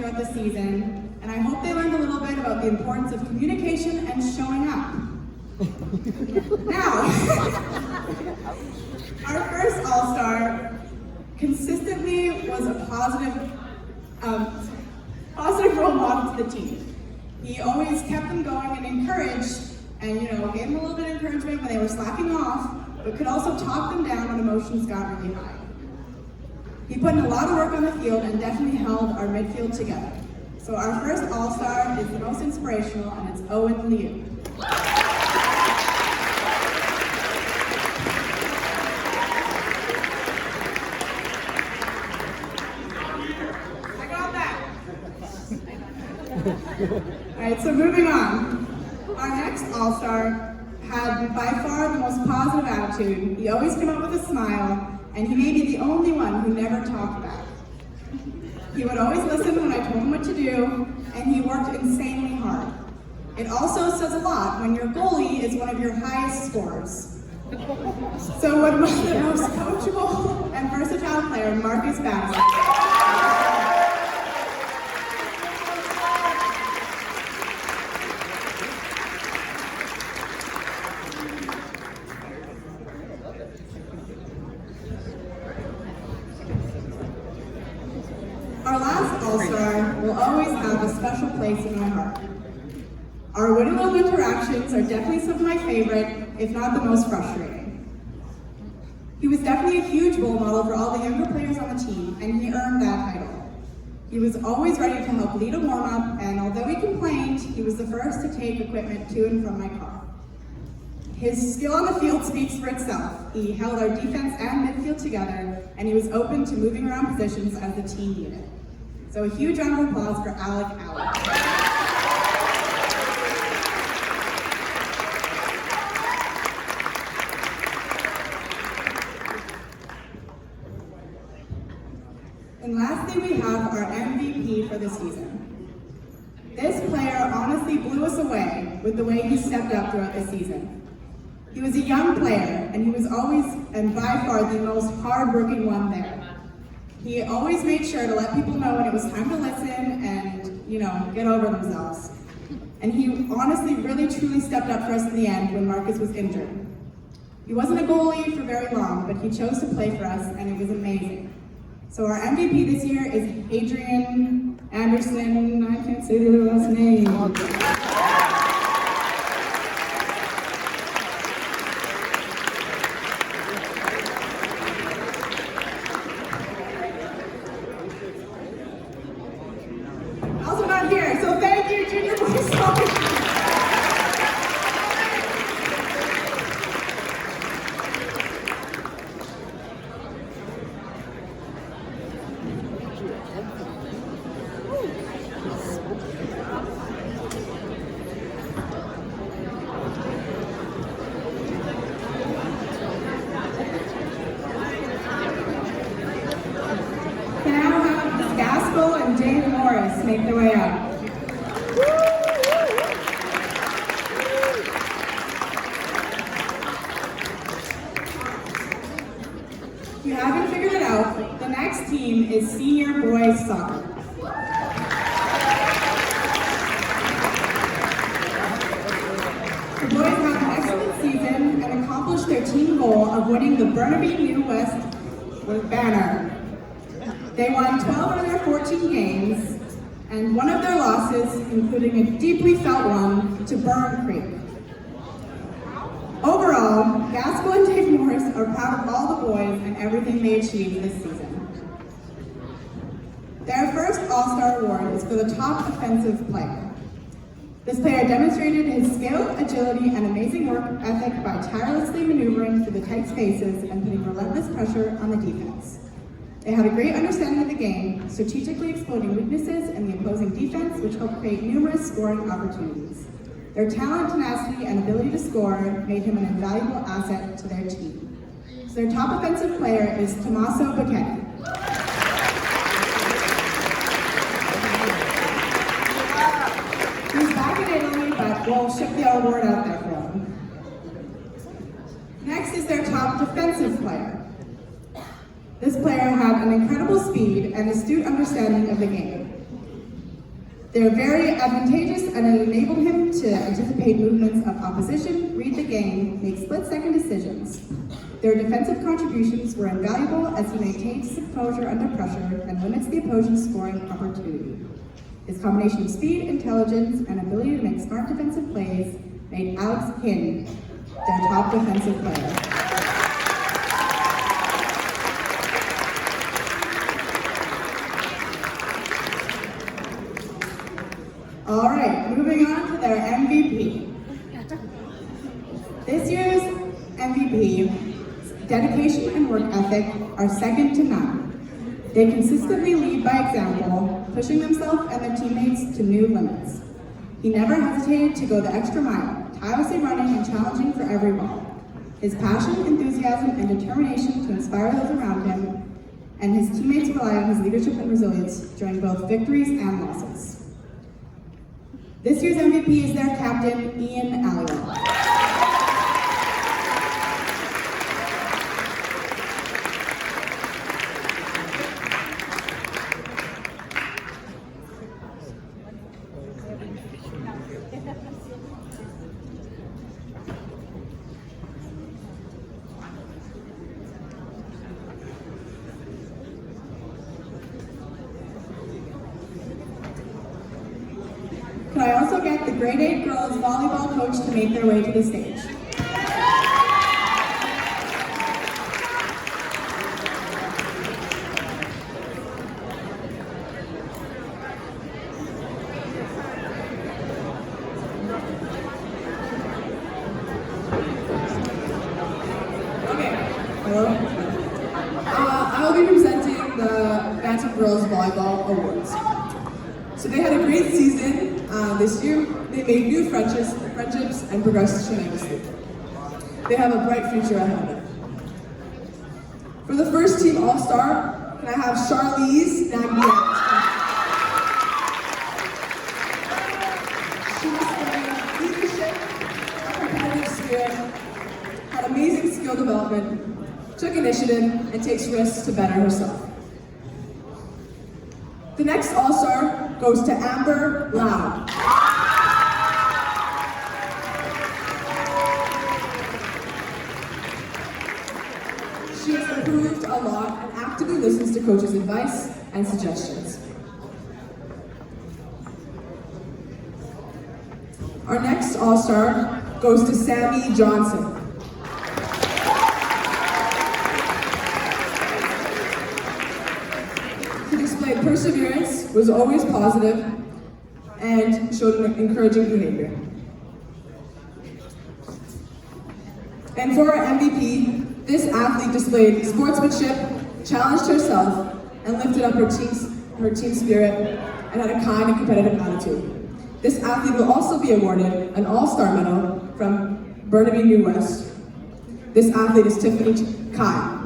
throughout the season, and I hope they learned a little bit about the importance of communication and showing up. Now, our first All-Star consistently was a positive role model to the team. He always kept them going and encouraged, and gave them a little bit of encouragement when they were slacking off, but could also talk them down when emotions got really high. He put in a lot of work on the field and definitely held our midfield together. So our first All-Star is the most inspirational, and it's Owen Liu. I got that. All right, so moving on. Our next All-Star had by far the most positive attitude. He always came up with a smile, and he may be the only one who never talked back. He would always listen when I told him what to do, and he worked insanely hard. It also says a lot when your goalie is one of your highest scorers. So what was the most coachable and versatile player, Marcus Banquet. Our last All-Star will always have a special place in my heart. Our win-a-little interactions are definitely some of my favorite, if not the most frustrating. He was definitely a huge role model for all the younger players on the team, and he earned that title. He was always ready to help lead a warm-up, and although he complained, he was the first to take equipment to and from my car. His skill on the field speaks for itself. He held our defense and midfield together, and he was open to moving around positions as the team needed. So a huge round of applause for Alec. And lastly, we have our MVP for the season. This player honestly blew us away with the way he stepped up throughout the season. He was a young player, and he was always, and by far, the most hard-working one there. He always made sure to let people know when it was time to listen and, get over themselves. And he honestly really truly stepped up for us in the end when Marcus was injured. He wasn't a goalie for very long, but he chose to play for us, and it was amazing. So our MVP this year is Adrian Anderson. I can't say the last name. Also not here, so thank you, Junior Boys Soccer. And Dave Morris make their way up. If you haven't figured it out, the next team is Senior Boys Soccer. The boys had an excellent season and accomplished their team goal of winning the Burnaby New West banner. They won 12 out of their 14 games, and one of their losses, including a deeply felt one, to Burn Creek. Overall, Gaskell and Dave Morris are proud of all the boys and everything they achieved this season. Their first All-Star award is for the top offensive player. This player demonstrated his skill, agility, and amazing work ethic by tirelessly maneuvering through the tight spaces and putting relentless pressure on the defense. They had a great understanding of the game, strategically exploiting weaknesses in the opposing defense, which helped create numerous scoring opportunities. Their talent, tenacity, and ability to score made him an invaluable asset to their team. So their top offensive player is Tommaso Banquet. He's back in Italy, but we'll ship the award out there for him. Next is their top defensive player. This player had an incredible speed and astute understanding of the game. They're very advantageous and it enabled him to anticipate movements of opposition, read the game, make split-second decisions. Their defensive contributions were invaluable as he maintains his composure under pressure and limits the opponent's scoring opportunity. His combination of speed, intelligence, and ability to make smart defensive plays made Alex Hinn their top defensive player. All right, moving on to their MVP. This year's MVP's dedication and work ethic are second to none. They consistently lead by example, pushing themselves and their teammates to new limits. He never hesitated to go the extra mile, tirelessly running and challenging for every ball. His passion, enthusiasm, and determination to inspire those around him, and his teammates rely on his leadership and resilience during both victories and losses. This year's MVP is their captain, Ian Alliwell. Could I also get the grade 8 girls volleyball coach to make their way to the stage? Okay, hello. I will be presenting the Banquet Girls Volleyball Awards. So they had a great season this year. They made new friendships and progressed tremendously. They have a bright future ahead of them. For the first team All-Star, can I have Charlize Nagiat? She displayed leadership, competitive spirit, had amazing skill development, took initiative, and takes risks to better herself. The next All-Star goes to Amber Loud. She has improved a lot and actively listens to coaches' advice and suggestions. Our next All-Star goes to Sammy Johnson. She displayed perseverance, was always positive, and showed an encouraging behavior. And for our MVP, this athlete displayed sportsmanship, challenged herself, and lifted up her team spirit, and had a kind and competitive attitude. This athlete will also be awarded an All-Star medal from Burnaby New West. This athlete is Tiffany Kai.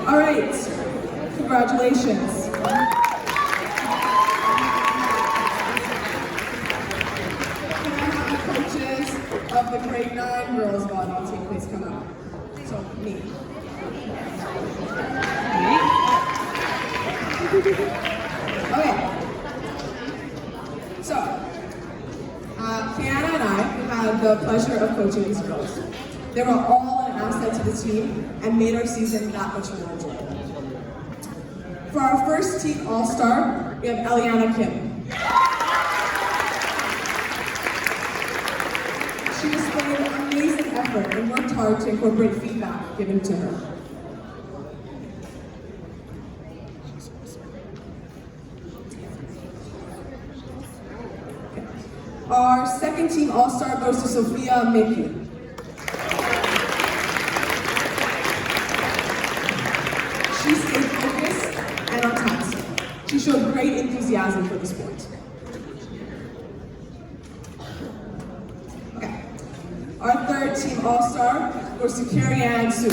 All right, congratulations. Coaches of the grade 9 girls volleyball team, please come up. So, me. Okay. So, Kiana and I had the pleasure of coaching these girls. They were all an asset to the team and made our season that much more enjoyable. For our first team All-Star, we have Eliana Kim. She displayed amazing effort and worked hard to incorporate feedback given to her. Our second team all-star goes to Sophia Mickey. She stayed focused and on task. She showed great enthusiasm for the sport. Okay. Our third team all-star goes to Carrie Ann Sue.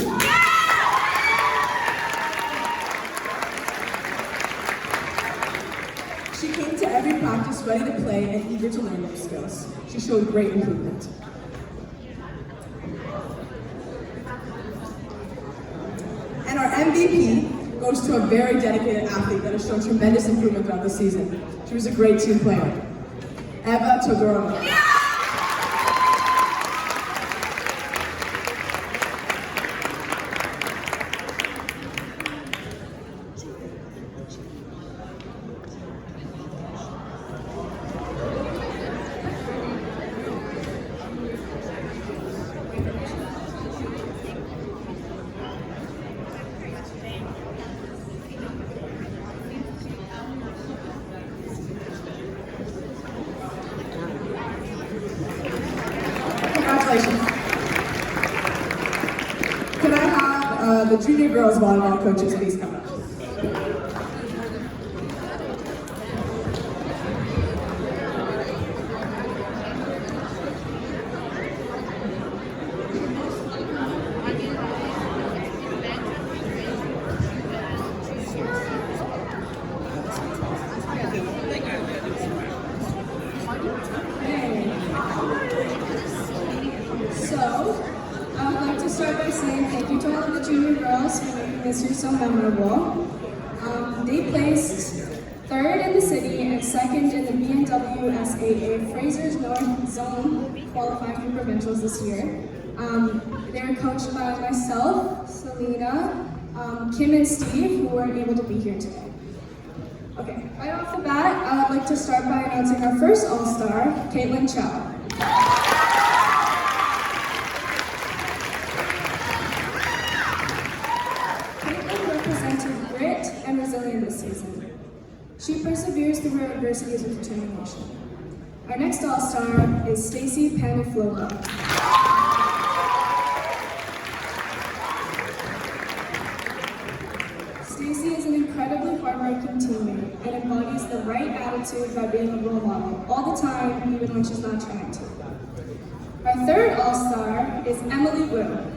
She came to every practice ready to play and eager to learn new skills. She showed great improvement. And our MVP goes to a very dedicated athlete that has shown tremendous improvement throughout the season. She was a great team player, Eva Todorova. Congratulations. Could I have the junior girls volleyball coaches please come up? So, I would like to start by saying thank you to all of the junior girls for making this year so memorable. They placed third in the city and second in the BMW SAA Fraser's North Zone qualifying for provincials this year. They were coached by myself, Selena, Kim and Steve, who weren't able to be here today. Okay, right off the bat, I would like to start by announcing our first All-Star, Caitlin Chow. Represented grit and resilience this season. She perseveres through her adversities with determination. Our next All-Star is Stacy Paniflogo. Stacy is an incredibly hardworking teammate and embodies the right attitude by being a role model all the time, even when she's not trying to. Our third All-Star is Emily Wu.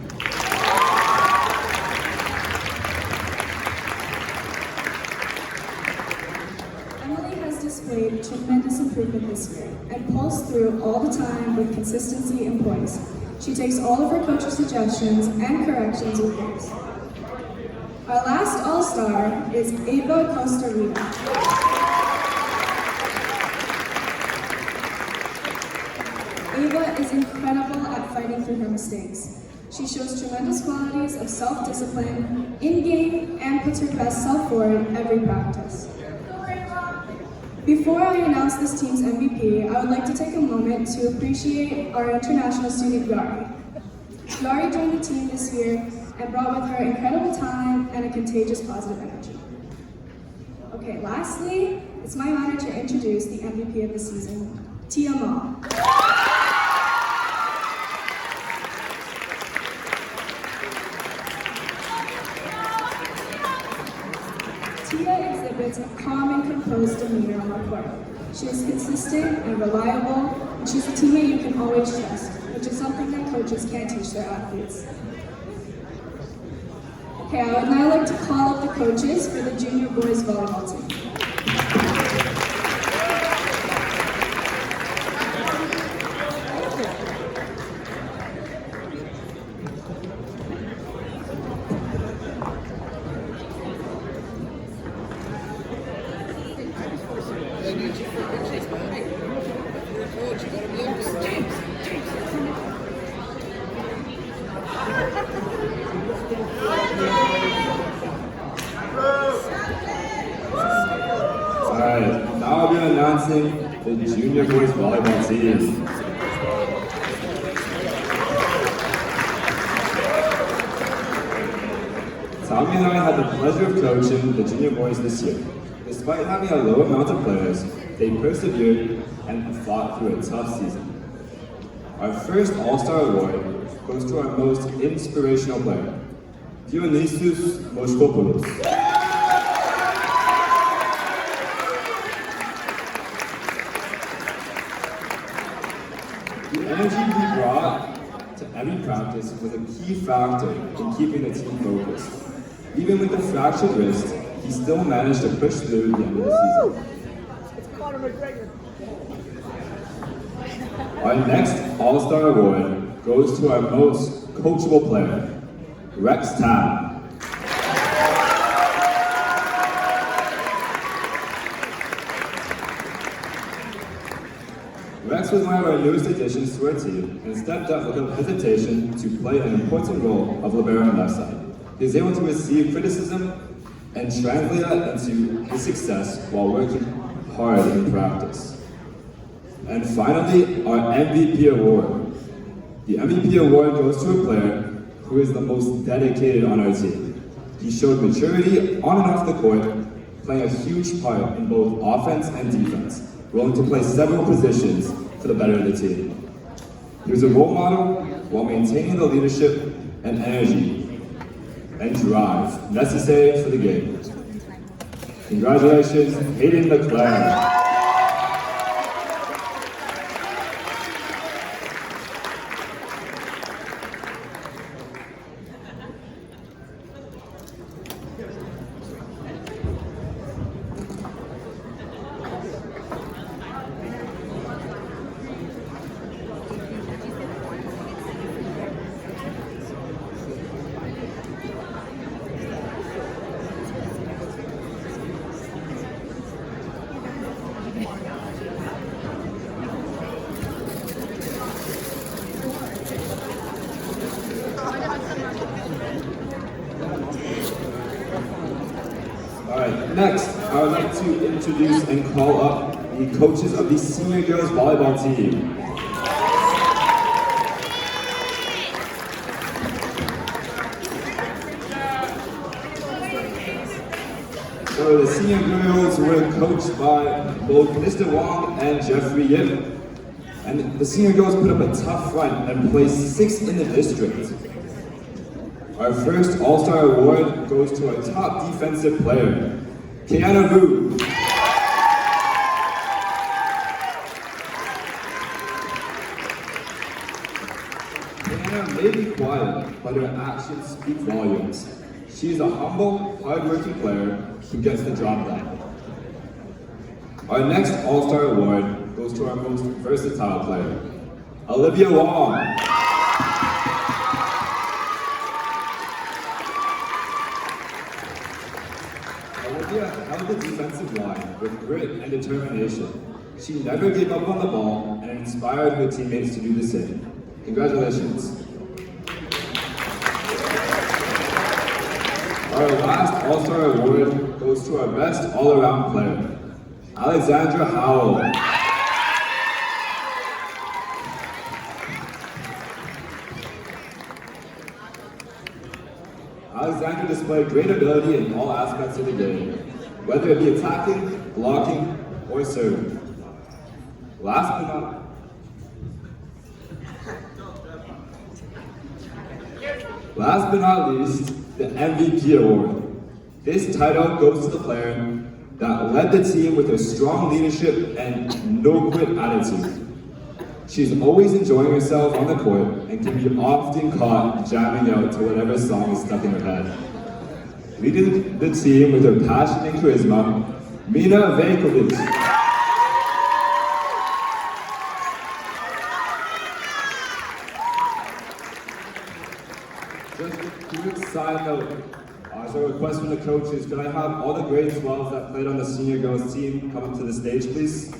Displayed tremendous improvement this year and pulls through all the time with consistency and poise. She takes all of her coach's suggestions and corrections with grace. Our last All-Star is Ava Costa Rica. Ava is incredible at fighting through her mistakes. She shows tremendous qualities of self-discipline in-game and puts her best self forward every practice. Before I announce this team's MVP, I would like to take a moment to appreciate our international student Yari. Yari joined the team this year and brought with her incredible talent and a contagious positive energy. Okay, lastly, it's my honor to introduce the MVP of the season, Tia Ma. Tia exhibits a calm and composed demeanor on the court. She is consistent and reliable, and she's a teammate you can always trust, which is something that coaches can't teach their athletes. Okay, I would now like to call up the coaches for the junior boys volleyball team. Alright, now I'll be announcing the junior boys volleyball team. Tommy and I had the pleasure of coaching the junior boys this year. Despite having a low amount of players, they persevered and fought through a tough season. Our first All-Star Award goes to our most inspirational player, Dionysius Moscrop. The energy he brought to every practice was a key factor in keeping the team focused. Even with the fractured wrist, he still managed to push through the end of the season. Our next All-Star Award goes to our most coachable player, Rex Tab. Rex was one of our newest additions to our team and stepped up without hesitation to play an important role of libero on left side. He was able to receive criticism and translate that into his success while working hard in practice. And finally, our MVP award. The MVP award goes to a player who is the most dedicated on our team. He showed maturity on and off the court, playing a huge part in both offense and defense, willing to play several positions for the better of the team. He was a role model while maintaining the leadership and energy and drive necessary for the game. Congratulations, Hayden Leclerc. Alright, next, I would like to introduce and call up the coaches of the senior girls volleyball team. So the senior girls were coached by both Mr. Wong and Jeffrey Yip. And the senior girls put up a tough front and placed 6th in the district. Our first All-Star Award goes to our top defensive player, Kiana Vu. Kiana may be quiet, but her actions speak volumes. She is a humble, hard-working player who gets the job done. Our next All-Star Award goes to our most versatile player, Olivia Wong. Olivia held the defensive line with grit and determination. She never gave up on the ball and inspired her teammates to do the same. Congratulations. Our last All-Star Award goes to our best all-around player, Alexandra Howell. Alexandra displayed great ability in all aspects of the game, whether it be attacking, blocking, or serving. Last but not least, the MVP award. This title goes to the player that led the team with her strong leadership and no-quit attitude. She's always enjoying herself on the court and can be often caught jamming out to whatever song is stuck in her head. Leading the team with her passion and charisma, Mina Vejkovic. Just a quick side note. So a request from the coaches, could I have all the grade 12s that played on the senior girls team come up to the stage, please?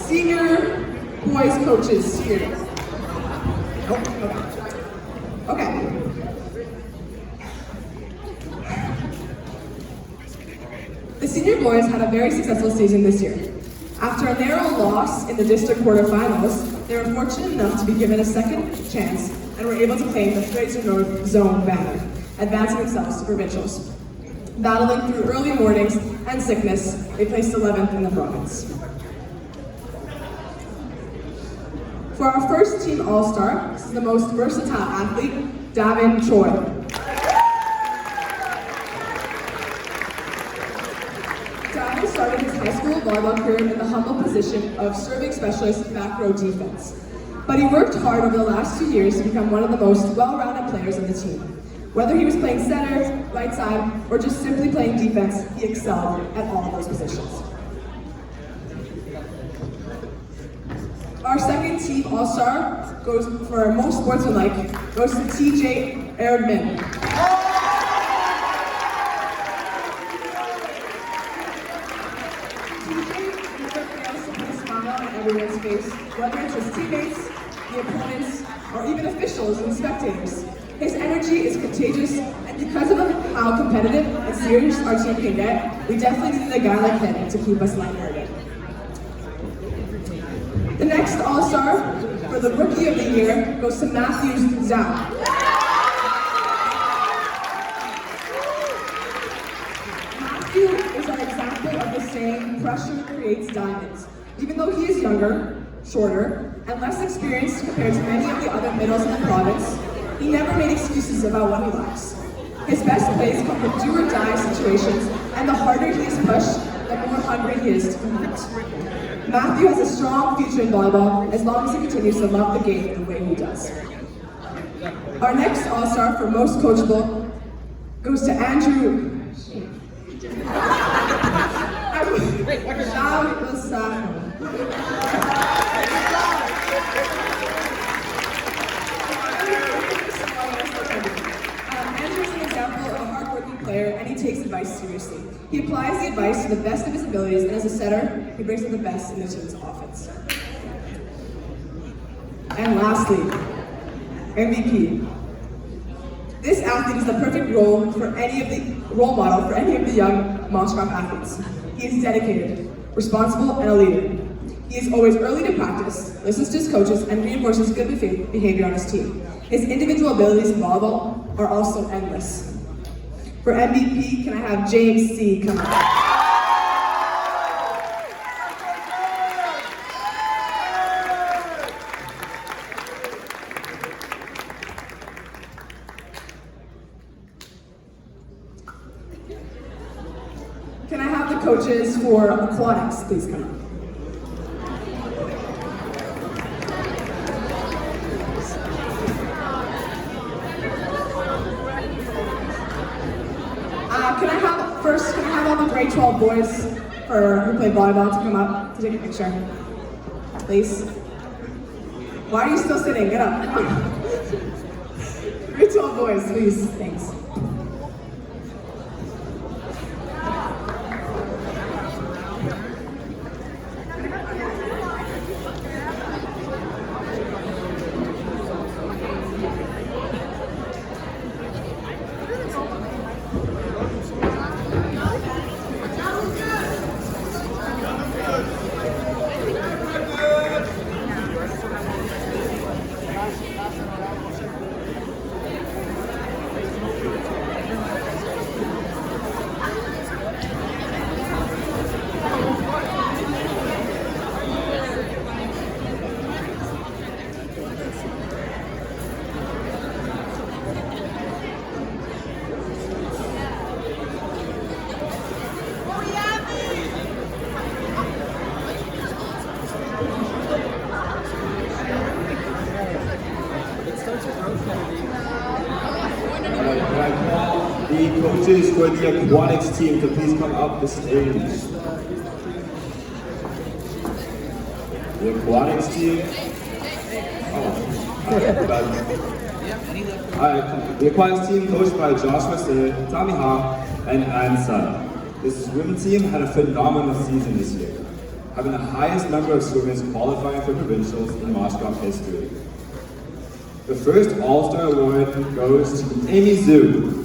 senior boys coaches here. Okay. The senior boys had a very successful season this year. After a narrow loss in the district quarterfinals, they were fortunate enough to be given a second chance and were able to claim the Fraser North Zone banner, advancing themselves to provincials. Battling through early mornings and sickness, they placed 11th in the province. For our first team all-star, this is the most versatile athlete, Davin Choi. Davin started his high school volleyball career in the humble position of serving specialist back row defense. But he worked hard over the last 2 years to become one of the most well-rounded players on the team. Whether he was playing center, right side, or just simply playing defense, he excelled at all of those positions. Our second team all-star goes for most sportsmanlike, goes to TJ Erdman. TJ never fails to put a smile on everyone's face, whether it's his teammates, the opponents, or even officials and spectators. His energy is contagious, and because of how competitive and serious our team can get, we definitely needed a guy like him to keep us lighthearted. The next all-star for the Rookie of the Year goes to Matthew Zhao. Matthew is an example of the saying, pressure creates diamonds. Even though he is younger, shorter, and less experienced compared to many of the other middles in the province, he never made excuses about what he lacks. His best plays come from do-or-die situations, and the harder he is pushed, the more hungry he is to compete. Matthew has a strong future in volleyball as long as he continues to love the game the way he does. Our next all-star for most coachable goes to Andrew. Andrew's an example of a hard-working player, and he takes advice seriously. He applies the advice to the best of his abilities, and as a setter, he brings out the best in the team's offense. And lastly, MVP. This athlete is the perfect role model for any of the young Moscrop athletes. He is dedicated, responsible, and a leader. He is always early to practice, listens to his coaches, and reinforces good behavior on his team. His individual abilities in volleyball are also endless. For MVP, can I have James C. come up? Can I have the coaches for aquatics, please come up? Can I have all the grade 12 boys who play volleyball to come up to take a picture? Please. Why are you still sitting? Get up. Come on. Grade 12 boys, please. Thanks. The coaches for the aquatics team to please come up the stage. The aquatics team. The aquatics team coached by Joshua Say, Tommy Ha, and Ann Sun. This women's team had a phenomenal season this year. having the highest number of swimmers qualifying for provincials in Moscrop history. The first All-Star Award goes to Amy Zhu.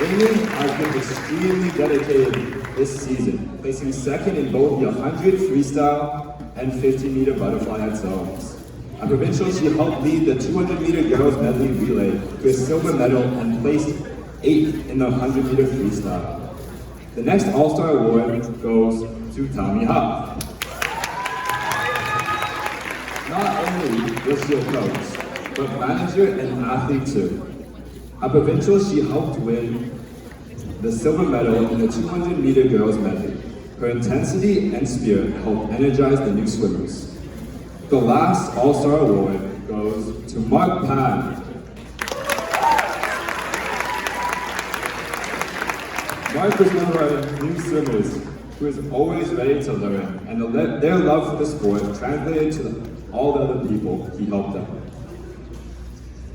Amy has been extremely dedicated this season, placing second in both the 100 freestyle and 50-meter butterfly at zones. At provincial, she helped lead the 200-meter girls medley relay to a silver medal and placed 8th in the 100-meter freestyle. The next All-Star Award goes to Tommy Ha. Not only was she a coach, but manager and athlete too. At provincial, she helped win the silver medal in the 200-meter girls medley. Her intensity and spirit helped energize the new swimmers. The last All-Star Award goes to Mark Pan. Mark was one of our new swimmers who is always ready to learn, and their love for the sport translated to all the other people he helped them.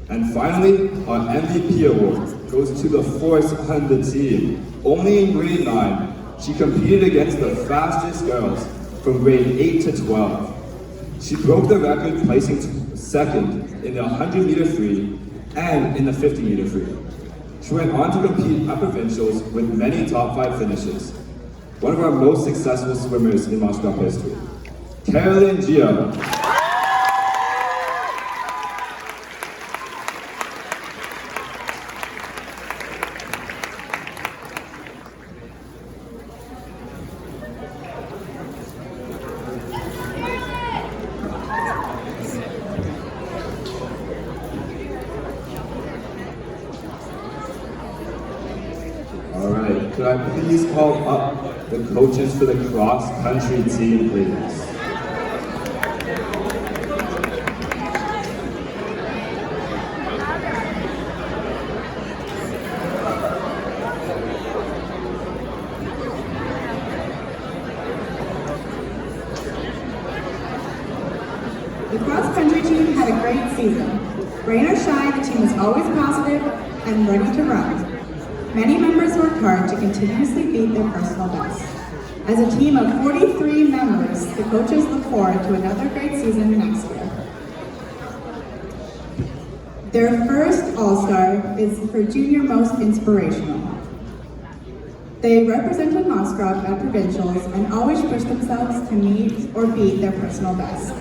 And finally, our MVP award goes to the force on the team. Only in grade 9, she competed against the fastest girls from grade 8 to 12. She broke the record placing second in the 100-meter free and in the 50-meter free. She went on to compete at provincials with many top 5 finishes. One of our most successful swimmers in Moscrop history. Carolyn Gio. Alright, could I please call up the coaches for the cross-country team, please? The cross-country team had a great season. Rain or shine, the team was always positive and ready to run. Many members worked hard to continuously beat their personal best. As a team of 43 members, the coaches look forward to another great season next year. Their first All-Star is for Junior Most Inspirational. They represented Moscrop at provincials and always pushed themselves to meet or beat their personal best.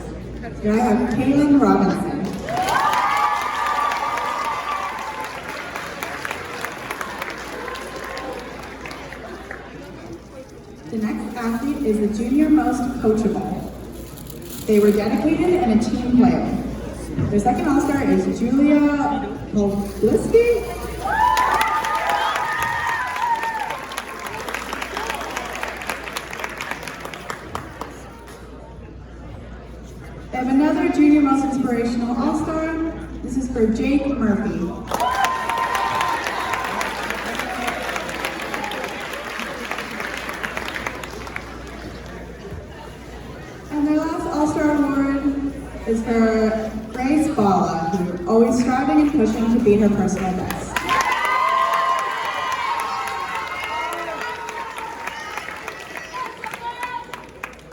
Here I have Kaylin Robinson. The next athlete is the Junior Most Coachable. They were dedicated and a team player. Their second All-Star is Julia Mobliski. They have another Junior Most Inspirational All-Star. This is for Jake Murphy. And their last All-Star Award is for Grace Bala, who always striving and pushing to beat her personal best.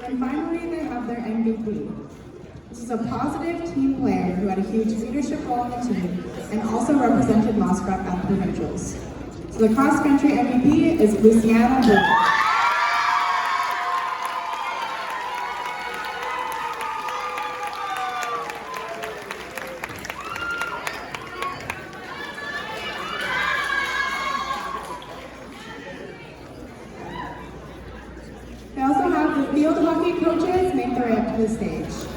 And finally, they have their MVP. This is a positive team player who had a huge leadership role in the team and also represented Moscrop at provincials. So the cross-country MVP is Luciana Wood. They also have the field hockey coaches make their way up to the stage.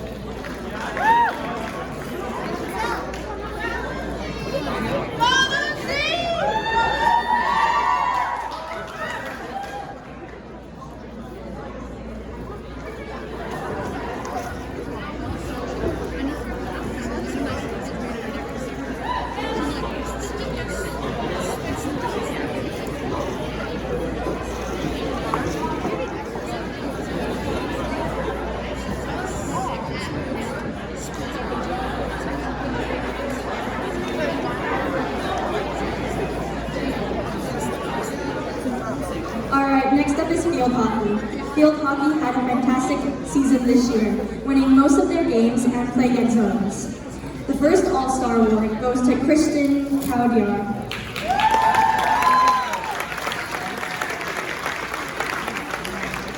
next up is field hockey. Field hockey had a fantastic season this year, winning most of their games and playing in zones. The first All-Star award goes to Kristen Caudier.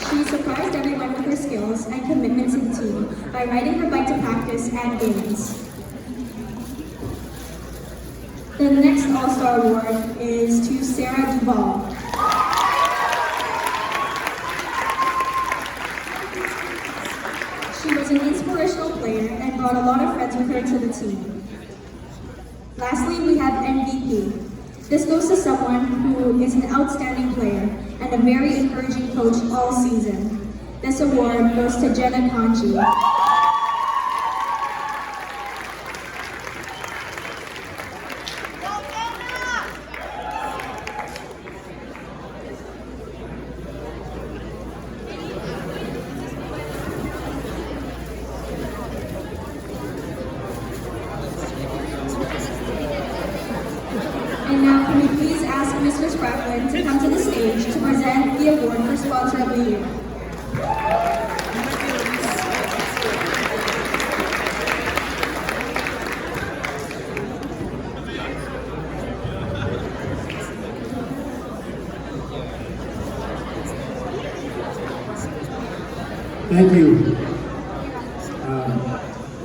She surprised everyone with her skills and commitment to the team by riding her bike to practice and games. The next All-Star award is to Sarah Duvall. She was an inspirational player and brought a lot of friends with her to the team. Lastly, we have MVP. This goes to someone who is an outstanding player and a very encouraging coach all season. This award goes to Jenna Conchi. And now, can we please ask Mr. Spratlin to come to the stage to present the award for Sponsor of the Year. Thank you.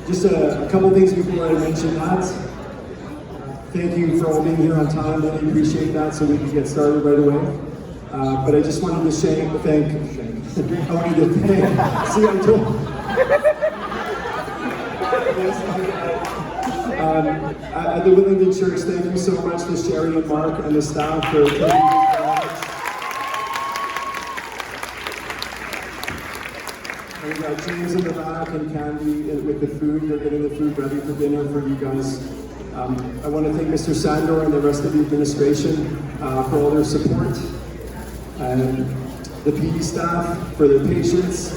Just a couple things before I mention that. Thank you for all being here on time. Really appreciate that, so we can get started right away. But I just wanted to thank. I wanted to thank. See, I told. At the Willingdon Church, thank you so much to Sherry and Mark and the staff for taking We've got James in the back and Candy with the food. They're getting the food ready for dinner for you guys. I want to thank Mr. Sandor and the rest of the administration for all their support. And the PE staff for their patience.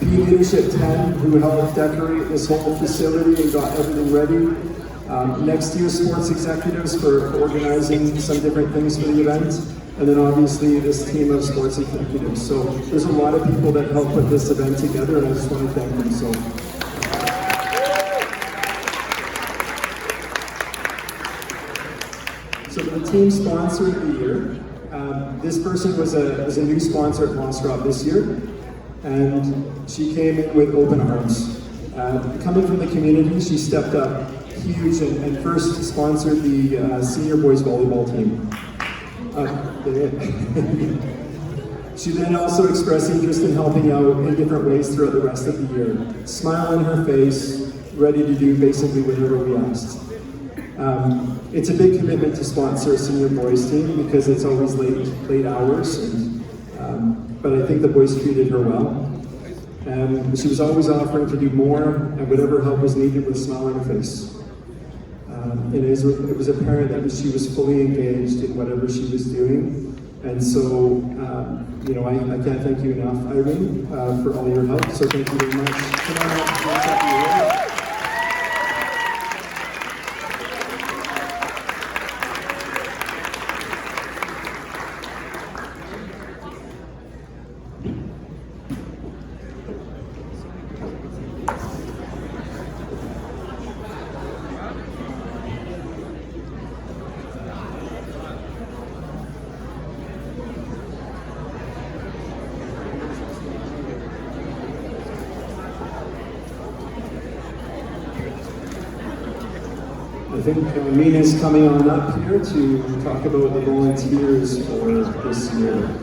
PE Leadership 10 who helped decorate this whole facility and got everything ready. Next year, sports executives for organizing some different things for the event. And then obviously this team of sports executives. So there's a lot of people that helped put this event together, and I just want to thank them. So the team sponsor of the year. This person was a new sponsor at Moscrop this year, and she came in with open arms. Coming from the community, she stepped up huge and first sponsored the senior boys volleyball team. She then also expressed interest in helping out in different ways throughout the rest of the year. Smile on her face, ready to do basically whatever we asked. It's a big commitment to sponsor a senior boys team because it's always late hours, but I think the boys treated her well. She was always offering to do more and whatever help was needed with a smile on her face. It was apparent that she was fully engaged in whatever she was doing. And so, I can't thank you enough, Irene, for all your help. So thank you very much. Come on up. I think Mina's coming on up here to talk about the volunteers for this year.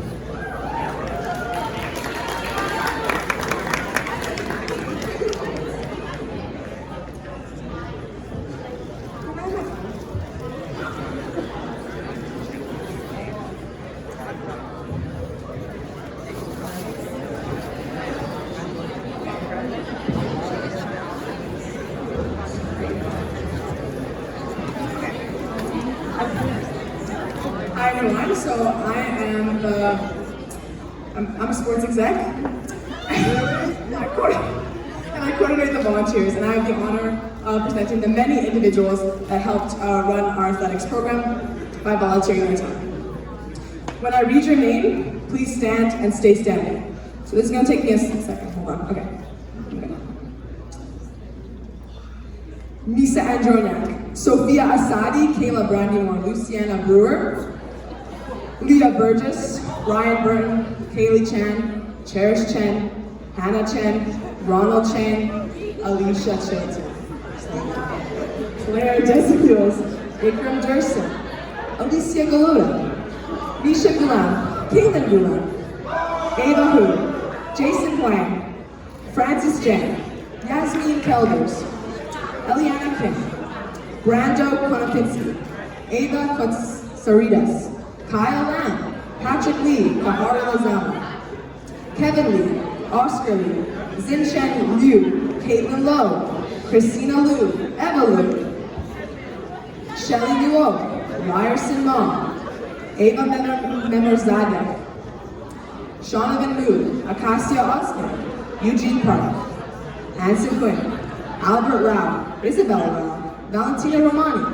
Hi everyone, so I'm a sports exec and I coordinate the volunteers, and I have the honor of presenting the many individuals that helped run our athletics program by volunteering their time. When I read your name, please stand and stay standing. So this is gonna take me a second, hold on, okay. Misa Androniak, Sophia Asadi, Kayla Brandywine, Luciana Brewer, Leah Burgess, Ryan Burton, Kaylee Chan, Cherish Chen, Hannah Chen, Ronald Chen, Alicia Chilton, Claire Desicules, Ikram Durson, Alicia Galuda, Misha Gulam, Caitlin Gulam, Ava Hu, Jason Huang, Francis Jen, Yasmin Kelders, Eliana Kim, Brando Konopinski, Ava Kotsaridas, Kyle Lam, Patrick Lee, Kahari Lazama, Kevin Lee, Oscar Lee, Zinshen Liu, Caitlin Lowe, Christina Liu, Eva Liu, Shelly Luo, Ryerson Mom, Ava Memorzadeh, Shaunavan Mood, Acacia Oscar, Eugene Park, Hanson Quinn, Albert Rao, Isabel Rao, Valentina Romani,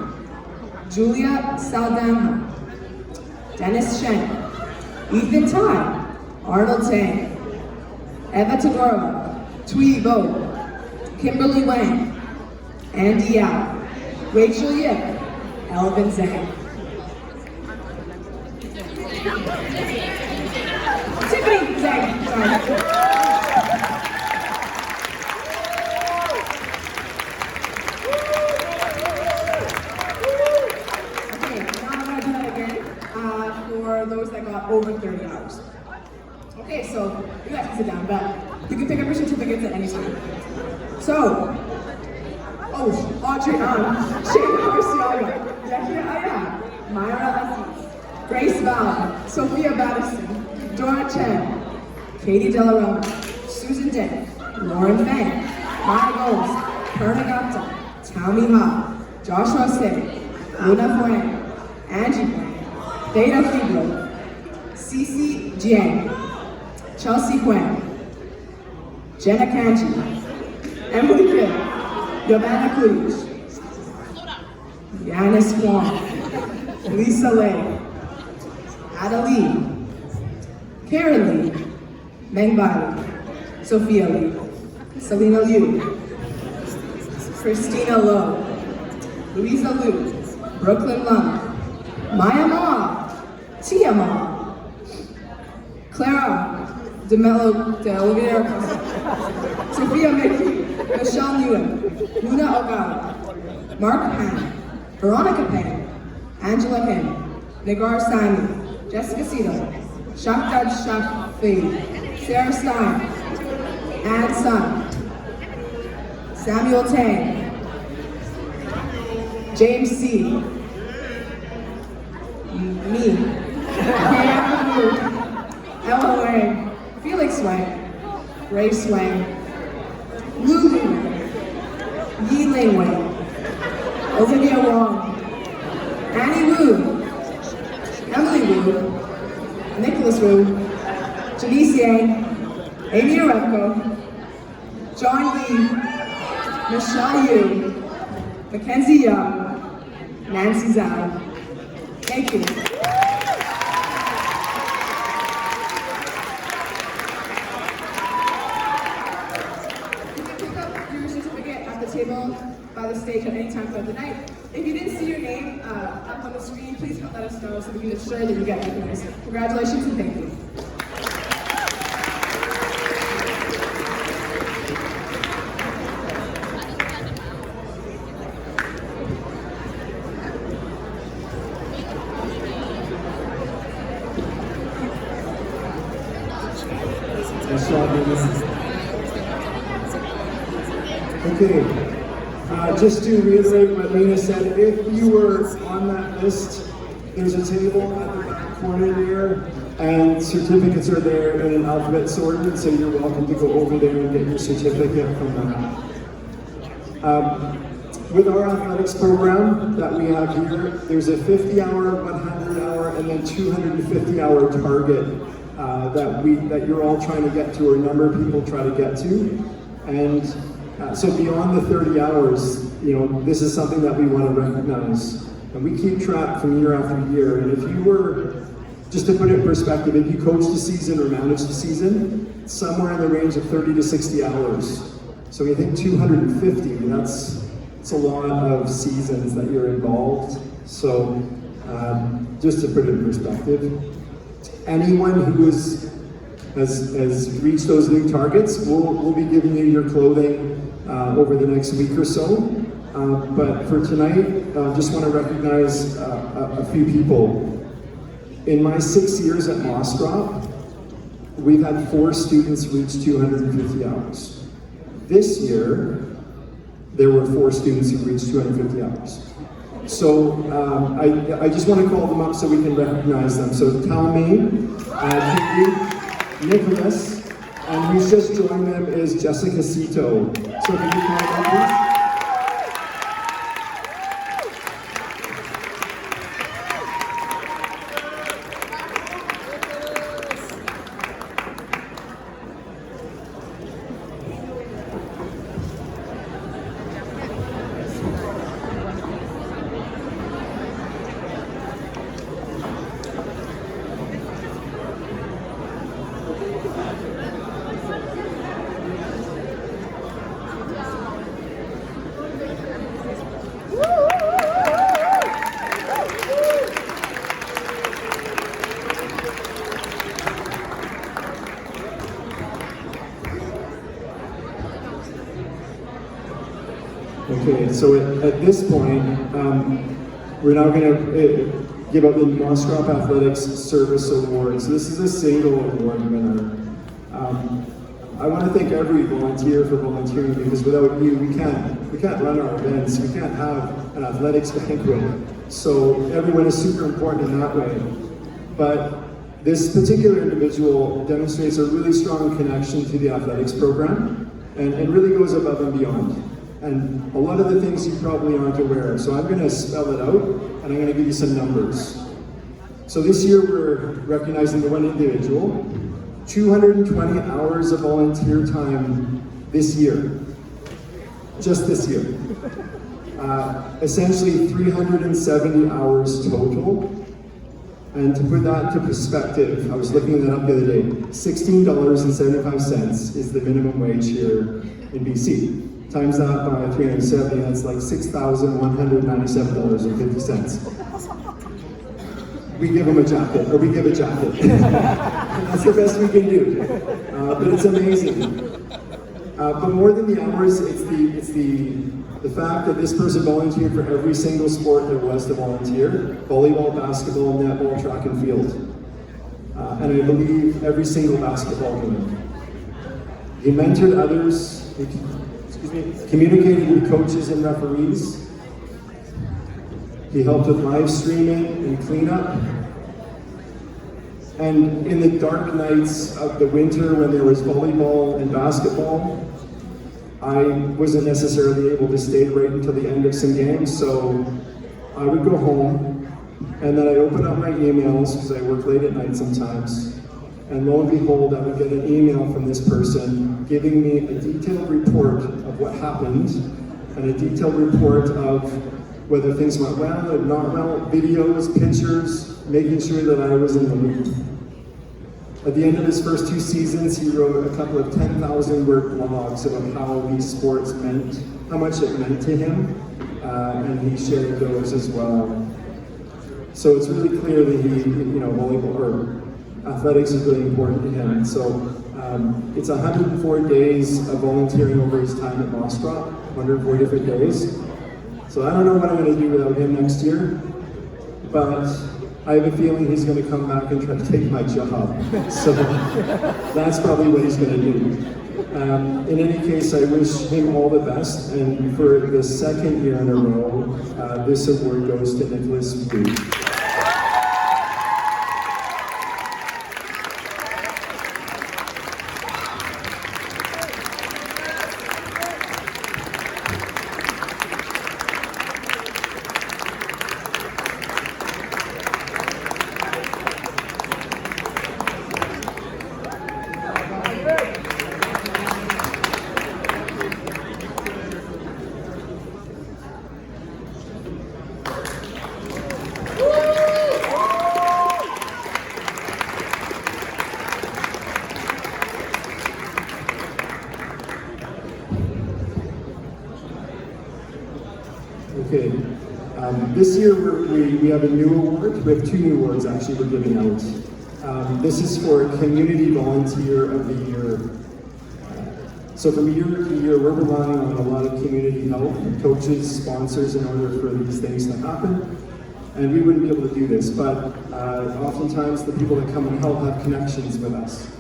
Julia Saldana, Dennis Shen, Ethan Tai, Arnold Tang, Eva Tagorova, Tui Bo, Kimberly Wang, Andy Yao, Rachel Yip, Elvin Zhang. Tiffany Zhang, sorry. Those that got over 30 hours. Okay, so you guys can sit down, but you can pick up your certificates at any time. So, Audrey Shane Arciaga, Yahya Aya, Myra Aziz, Grace Val, Sophia Battison, Dora Chen, Katie Delaroma, Susan Day, Lauren Fang, Maya Gomes, Perna Gupta, Tammy Ha, Joshua Say, Luna Huang, Angie Huang, Theta Fibro, Cece Jiang, Chelsea Huang, Jenna Kanji, Emily Kidd, Giovanna Kluge, Yanis Kwong, Lisa Lay, Ada Lee, Karen Lee, Meng Bailey, Sophia Lee, Selena Liu, Christina Lowe, Louisa Liu, Brooklyn Lum, Maya Ma, Tia Ma, Clara DeMello de Oliveira, Sophia Mickey, Michelle Nguyen, Luna Ogata, Mark Pan, Veronica Pan, Angela Kim, Nagar Sami, Jessica Cito, Shakdad Shafi, Sarah Stein, Ann Sun, Samuel Tang, James C., me, Ella Wang, Felix Wang, Ray Swang, Lulu, Yi Ling Wang, Olivia Wong, Annie Wu, Emily Wu, Nicholas Wu, Janice Yang, Amy Arevko, John Yi, Michelle Yu, Mackenzie Young, Nancy Zhao. Thank you. Table by the stage at any time throughout the night. If you didn't see your name up on the screen, please let us know so we can ensure that you get recognized. Congratulations and thank you. Okay, just to reiterate what Lena said, if you were on that list, there's a table at the back corner there, and certificates are there in an alphabet sorted, so you're welcome to go over there and get your certificate from that. With our athletics program that we have here, there's a 50-hour, 100-hour, and then 250-hour target that you're all trying to get to, or a number of people try to get to, and so beyond the 30 hours, this is something that we want to recognize. And we keep track from year after year. And if you were Just to put it in perspective, if you coach the season or manage the season, somewhere in the range of 30 to 60 hours. So you think 250, that's a lot of seasons that you're involved. So just to put it in perspective, anyone who has reached those new targets, we'll be giving you your clothing over the next week or so. But for tonight, just want to recognize a few people. In my 6 years at Moscrop, we've had 4 students reach 250 hours. This year, there were 4 students who reached 250 hours. So I just want to call them up so we can recognize them. So Talmi, Katie, Nicholas, and who's just joined them is Jessica Cito. So can you call them up, please? Okay, so at this point, we're now going to give out the Moscrop Athletics Service Awards. This is a single award winner. I want to thank every volunteer for volunteering, because without you, we can't run our events. We can't have an athletics banquet. So everyone is super important in that way. But this particular individual demonstrates a really strong connection to the athletics program and really goes above and beyond. And a lot of the things you probably aren't aware of. So I'm going to spell it out, and I'm going to give you some numbers. So this year we're recognizing the one individual, 220 hours of volunteer time this year, just this year. Essentially 370 hours total. And to put that into perspective, I was looking that up the other day, $16.75 is the minimum wage here in BC. Times that by 370, that's like $6,197.50. We give them a jacket, or we give a jacket. That's the best we can do. But it's amazing. But more than the hours, it's the fact that this person volunteered for every single sport there was to volunteer: volleyball, basketball, netball, track and field. And I believe every single basketball game. He mentored others. Communicated with coaches and referees. He helped with live streaming and cleanup. And in the dark nights of the winter when there was volleyball and basketball, I wasn't necessarily able to stay right until the end of some games, so I would go home and then I'd open up my emails, because I work late at night sometimes. And lo and behold, I would get an email from this person giving me a detailed report of what happened, and a detailed report of whether things went well or not well, videos, pictures, making sure that I was in the loop. At the end of his first 2 seasons, he wrote a couple of 10,000-word blogs about how these sports meant, how much it meant to him, and he shared those as well. So it's really clear that he, volleyball or athletics is really important to him. So it's 104 days of volunteering over his time at Moscrop, 104 different days. So I don't know what I'm going to do without him next year, but I have a feeling he's going to come back and try to take my job. So that's probably what he's going to do. In any case, I wish him all the best, and for the 2nd year in a row, this award goes to Nicholas Wu. Woo! This year we have a new award. We have 2 new awards actually we're giving out. This is for Community Volunteer of the Year. So from year to year, we're relying on a lot of community help, coaches, sponsors in order for these things to happen. And we wouldn't be able to do this, but oftentimes the people that come and help have connections with us.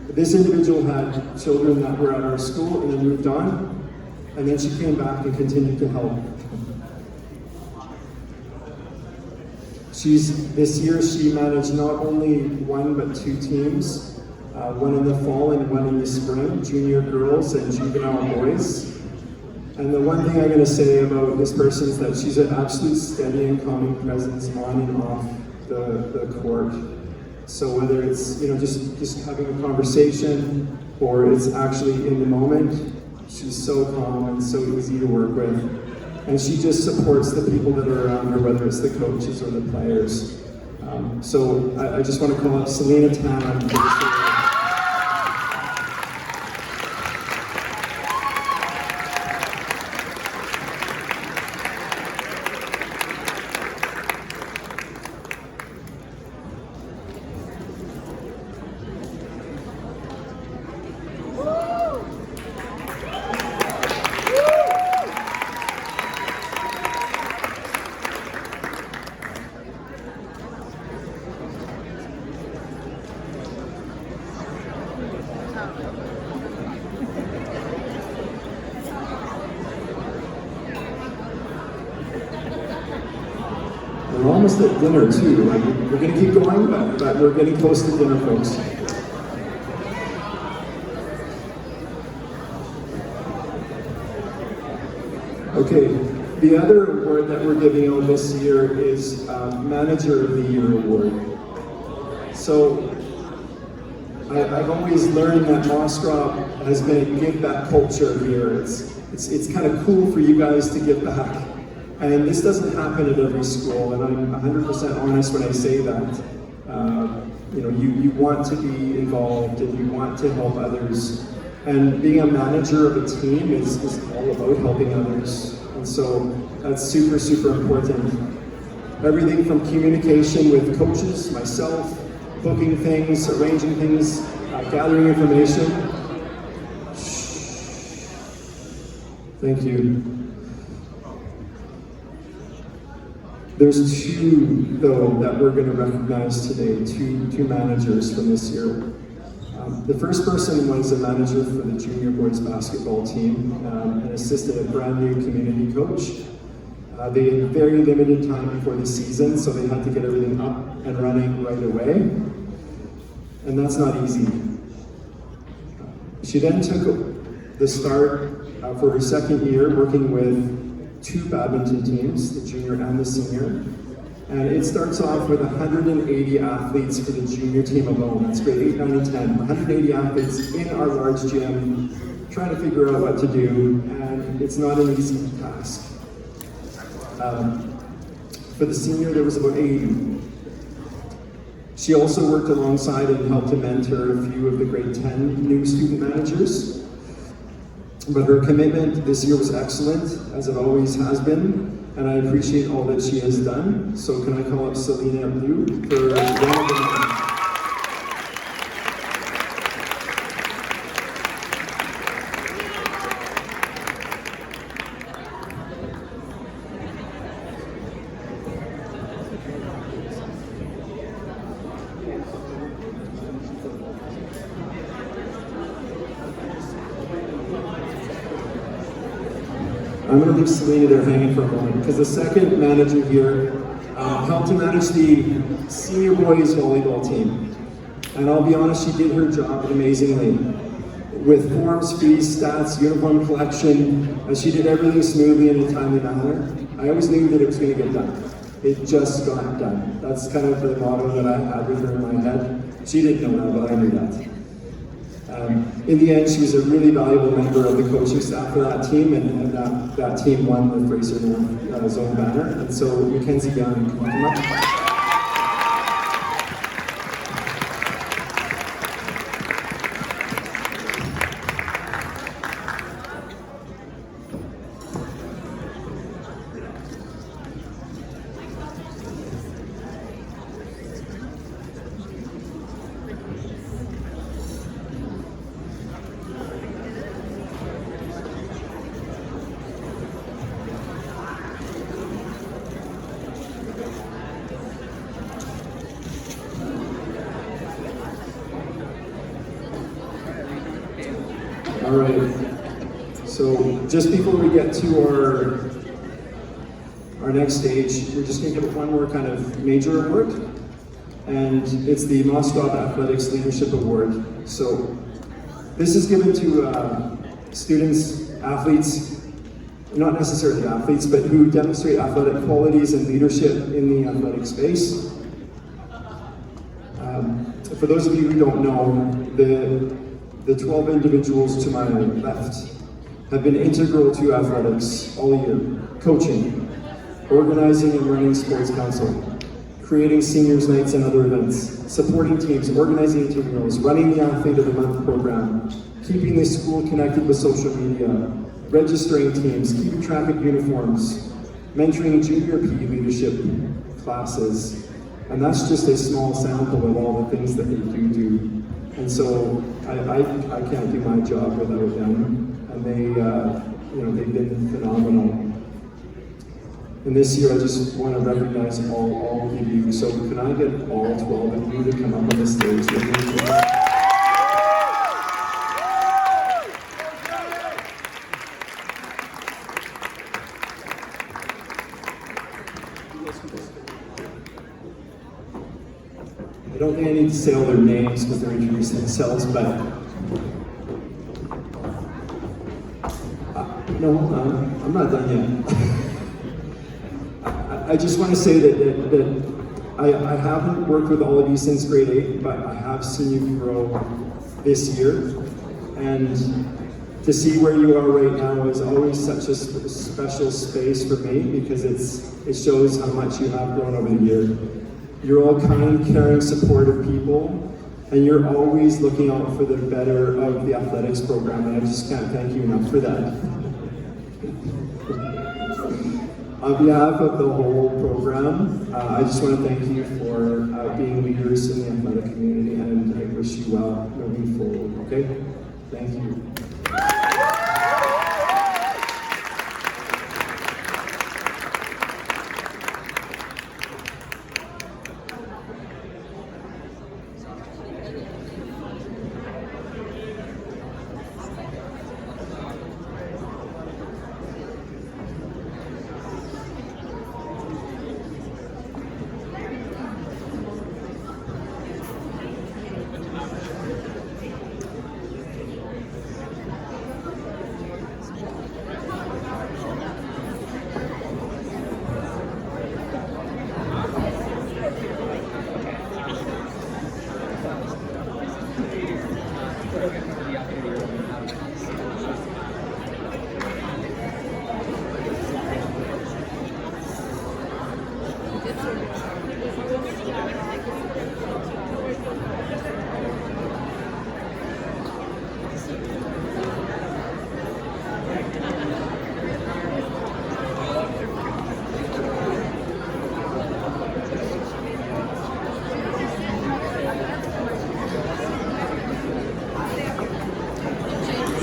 This individual had children that were at our school and then moved on, and then she came back and continued to help. This year she managed not only 1 but 2 teams, one in the fall and one in the spring, junior girls and juvenile boys. And the one thing I'm going to say about this person is that she's an absolute steady and calming presence on and off the court. So whether it's just having a conversation or it's actually in the moment, she's so calm and so easy to work with. And she just supports the people that are around her, whether it's the coaches or the players. So I just want to call up Selena Tan. We're almost at dinner too. Like we're going to keep going, but we're getting close to dinner, folks. Okay, the other award that we're giving out this year is Manager of the Year award. So I've always learned that Moscrop has been a give back culture here. It's kind of cool for you guys to give back. And this doesn't happen at every school, and I'm 100% honest when I say that. You want to be involved and you want to help others. And being a manager of a team is all about helping others. And so that's super, super important. Everything from communication with coaches, myself, booking things, arranging things, gathering information. Thank you. There's 2, though, that we're going to recognize today, two managers from this year. The first person was a manager for the junior boys basketball team and assisted a brand new community coach. They had very limited time before the season, so they had to get everything up and running right away. And that's not easy. She then took the start for her second year working with 2 badminton teams, the junior and the senior. And it starts off with 180 athletes for the junior team alone. That's grade 8, 9, and 10. 180 athletes in our large gym trying to figure out what to do, and it's not an easy task. For the senior, there was about 80. She also worked alongside and helped to mentor a few of the grade 10 new student managers. But her commitment this year was excellent, as it always has been, and I appreciate all that she has done. So can I call up Selena Blue for I'm going to leave Selena there hanging for a moment, because the second manager here helped to manage the senior boys volleyball team. And I'll be honest, she did her job amazingly. With forms, fees, stats, uniform collection, she did everything smoothly in a timely manner. I always knew that it was going to get done. It just got done. That's kind of the motto that I had with her in my head. She didn't know that, but I knew that. In the end, she was a really valuable member of the coaching staff for that team, and that team won the Fraser Zone banner. And so, Mackenzie Young, can you come up? All right. So just before we get to our next stage, we're just going to give one more kind of major award, and it's the Moscrop Athletics Leadership Award. So this is given to students, athletes, not necessarily athletes, but who demonstrate athletic qualities and leadership in the athletic space. For those of you who don't know, the 12 individuals to my left have been integral to athletics all year, coaching, organizing and running sports council, creating seniors nights and other events, supporting teams, organizing intramurals, running the Athlete of the Month program, keeping the school connected with social media, registering teams, keeping track of uniforms, mentoring junior PE leadership classes. And that's just a small sample of all the things that they do. And so I can't do my job without them. And they've been phenomenal. And this year I just want to recognize all of you. So can I get all 12 of you to come up on the stage with me? I don't think I need to say all their names because they're introducing themselves, but no, I'm not done yet. I just want to say that I haven't worked with all of you since grade 8, but I have seen you grow this year, and to see where you are right now is always such a special space for me because it shows how much you have grown over the year. You're all kind, caring, supportive people, and you're always looking out for the better of the athletics program, and I just can't thank you enough for that. On behalf of the whole program, I just want to thank you for being leaders in the athletic community, and I wish you well moving forward, okay? Thank you.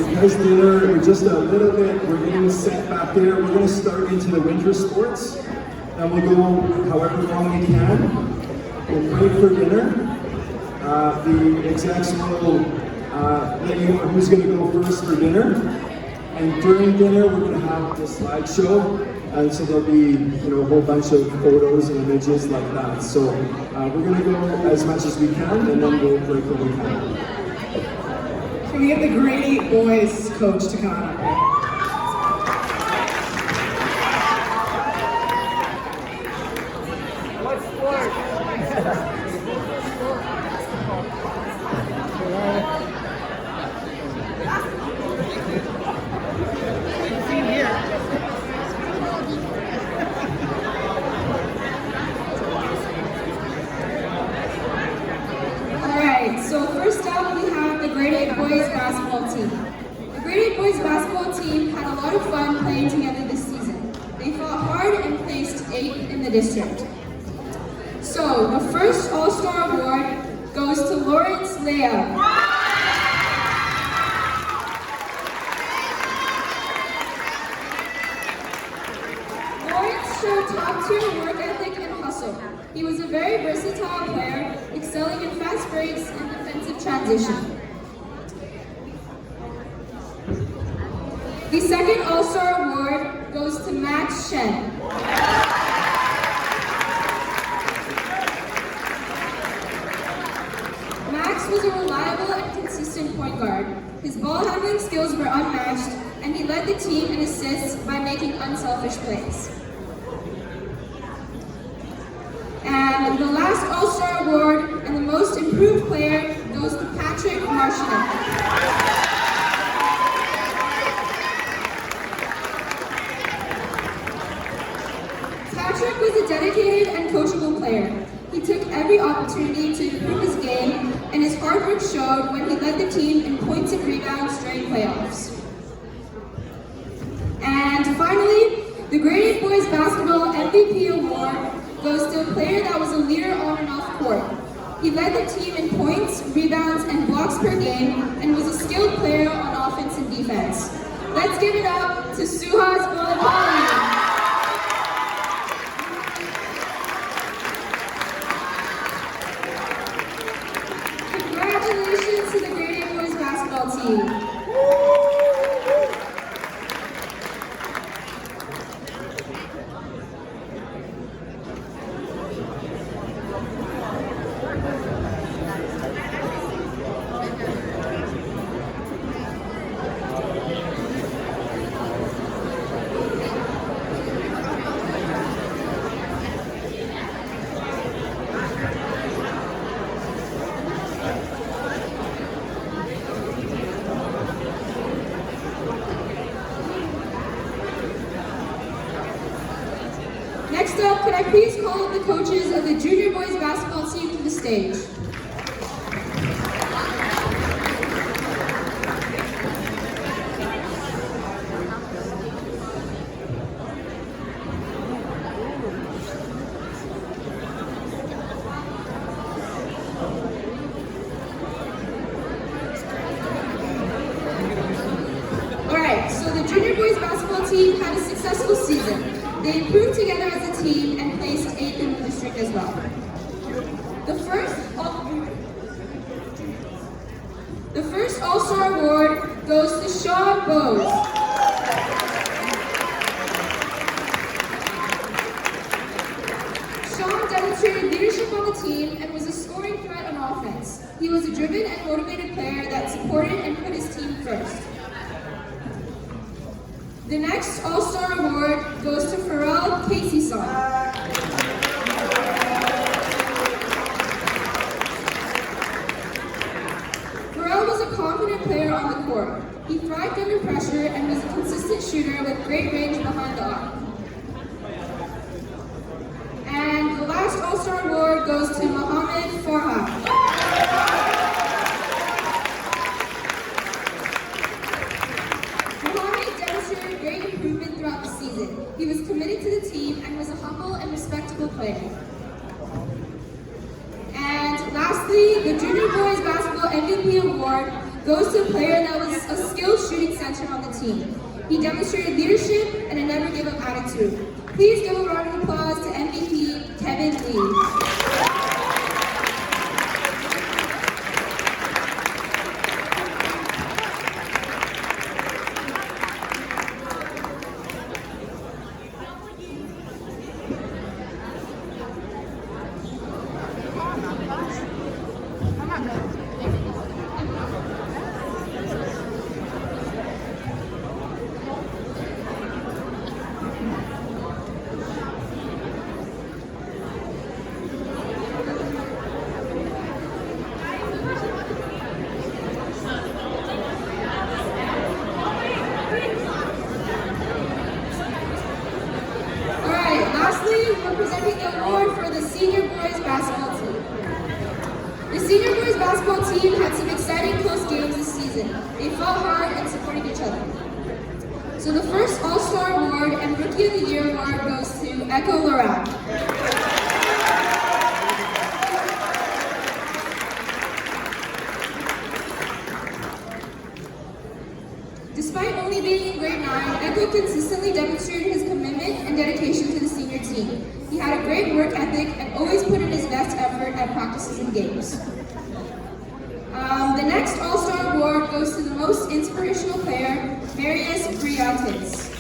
Because dinner, just a little bit, we're getting set back there. We're going to start into the winter sports, and we'll go however long we can. We'll break for dinner. The execs will let you know who's going to go first for dinner. And during dinner, we're going to have the slideshow, and so there'll be a whole bunch of photos and images like that. So we're going to go as much as we can, and then we'll break when we can. Can we get the grade 8 boys coach to come on up? What sport? So first up, we have the grade 8 boys basketball team. The grade 8 boys basketball team had a lot of fun playing together this season. They fought hard and placed 8th in the district. So the first All-Star Award goes to Lawrence Leah. Lawrence showed top-tier work ethic and hustle. He was a very versatile player, excelling in fast breaks and defensive transition. The second All-Star Award goes to Max Shen. Max was a reliable and consistent point guard. His ball handling skills were unmatched, and he led the team in assists by making unselfish plays. And the last All-Star Award and the most improved player goes to Patrick Marshall. Patrick was a dedicated and coachable player. He took every opportunity to improve his game, and his hard work showed when he led the team in points and rebounds during playoffs. And finally, the Grade 8 Boys Basketball MVP Award goes to a player that was a leader on and off court. He led the team in points, rebounds, and blocks per game, and was a skilled player on offense and defense. Let's give it up to Suhas Bolabali. Congratulations to the Grade 8 Boys Basketball team. Next up, could I please call up the coaches of the junior boys basketball team to the stage? Alright, so the junior boys basketball team had a successful season. They improved together as a team and placed 8th in the district as well. The first All-Star Award goes to Sean Bowes. Sean demonstrated leadership on the team and was a scoring threat on offense. He was a driven and motivated player that supported and put his team first. The next All-Star Award goes to Pharrell Caseyson. Pharrell was a confident player on the court. He thrived under pressure and was a consistent shooter with great range behind the arc. And the last All-Star Award goes to Mohamed Farhat. Great improvement throughout the season. He was committed to the team and was a humble and respectable player. And lastly, the Junior Boys Basketball MVP Award goes to a player that was a skilled shooting center on the team. He demonstrated leadership and a never-give-up attitude. Please give a round of applause to MVP Kevin Lee. We're presenting the award for the Senior Boys Basketball team. The Senior Boys Basketball team had some exciting close games this season. They fought hard and supported each other. So the first All-Star Award and Rookie of the Year award goes to Echo Laurent. Despite only being in grade 9, Echo consistently demonstrated his commitment and dedication to the senior team. He had a great work ethic and always put in his best effort at practices and games. The next All-Star Award goes to the most inspirational player Marius Briantes.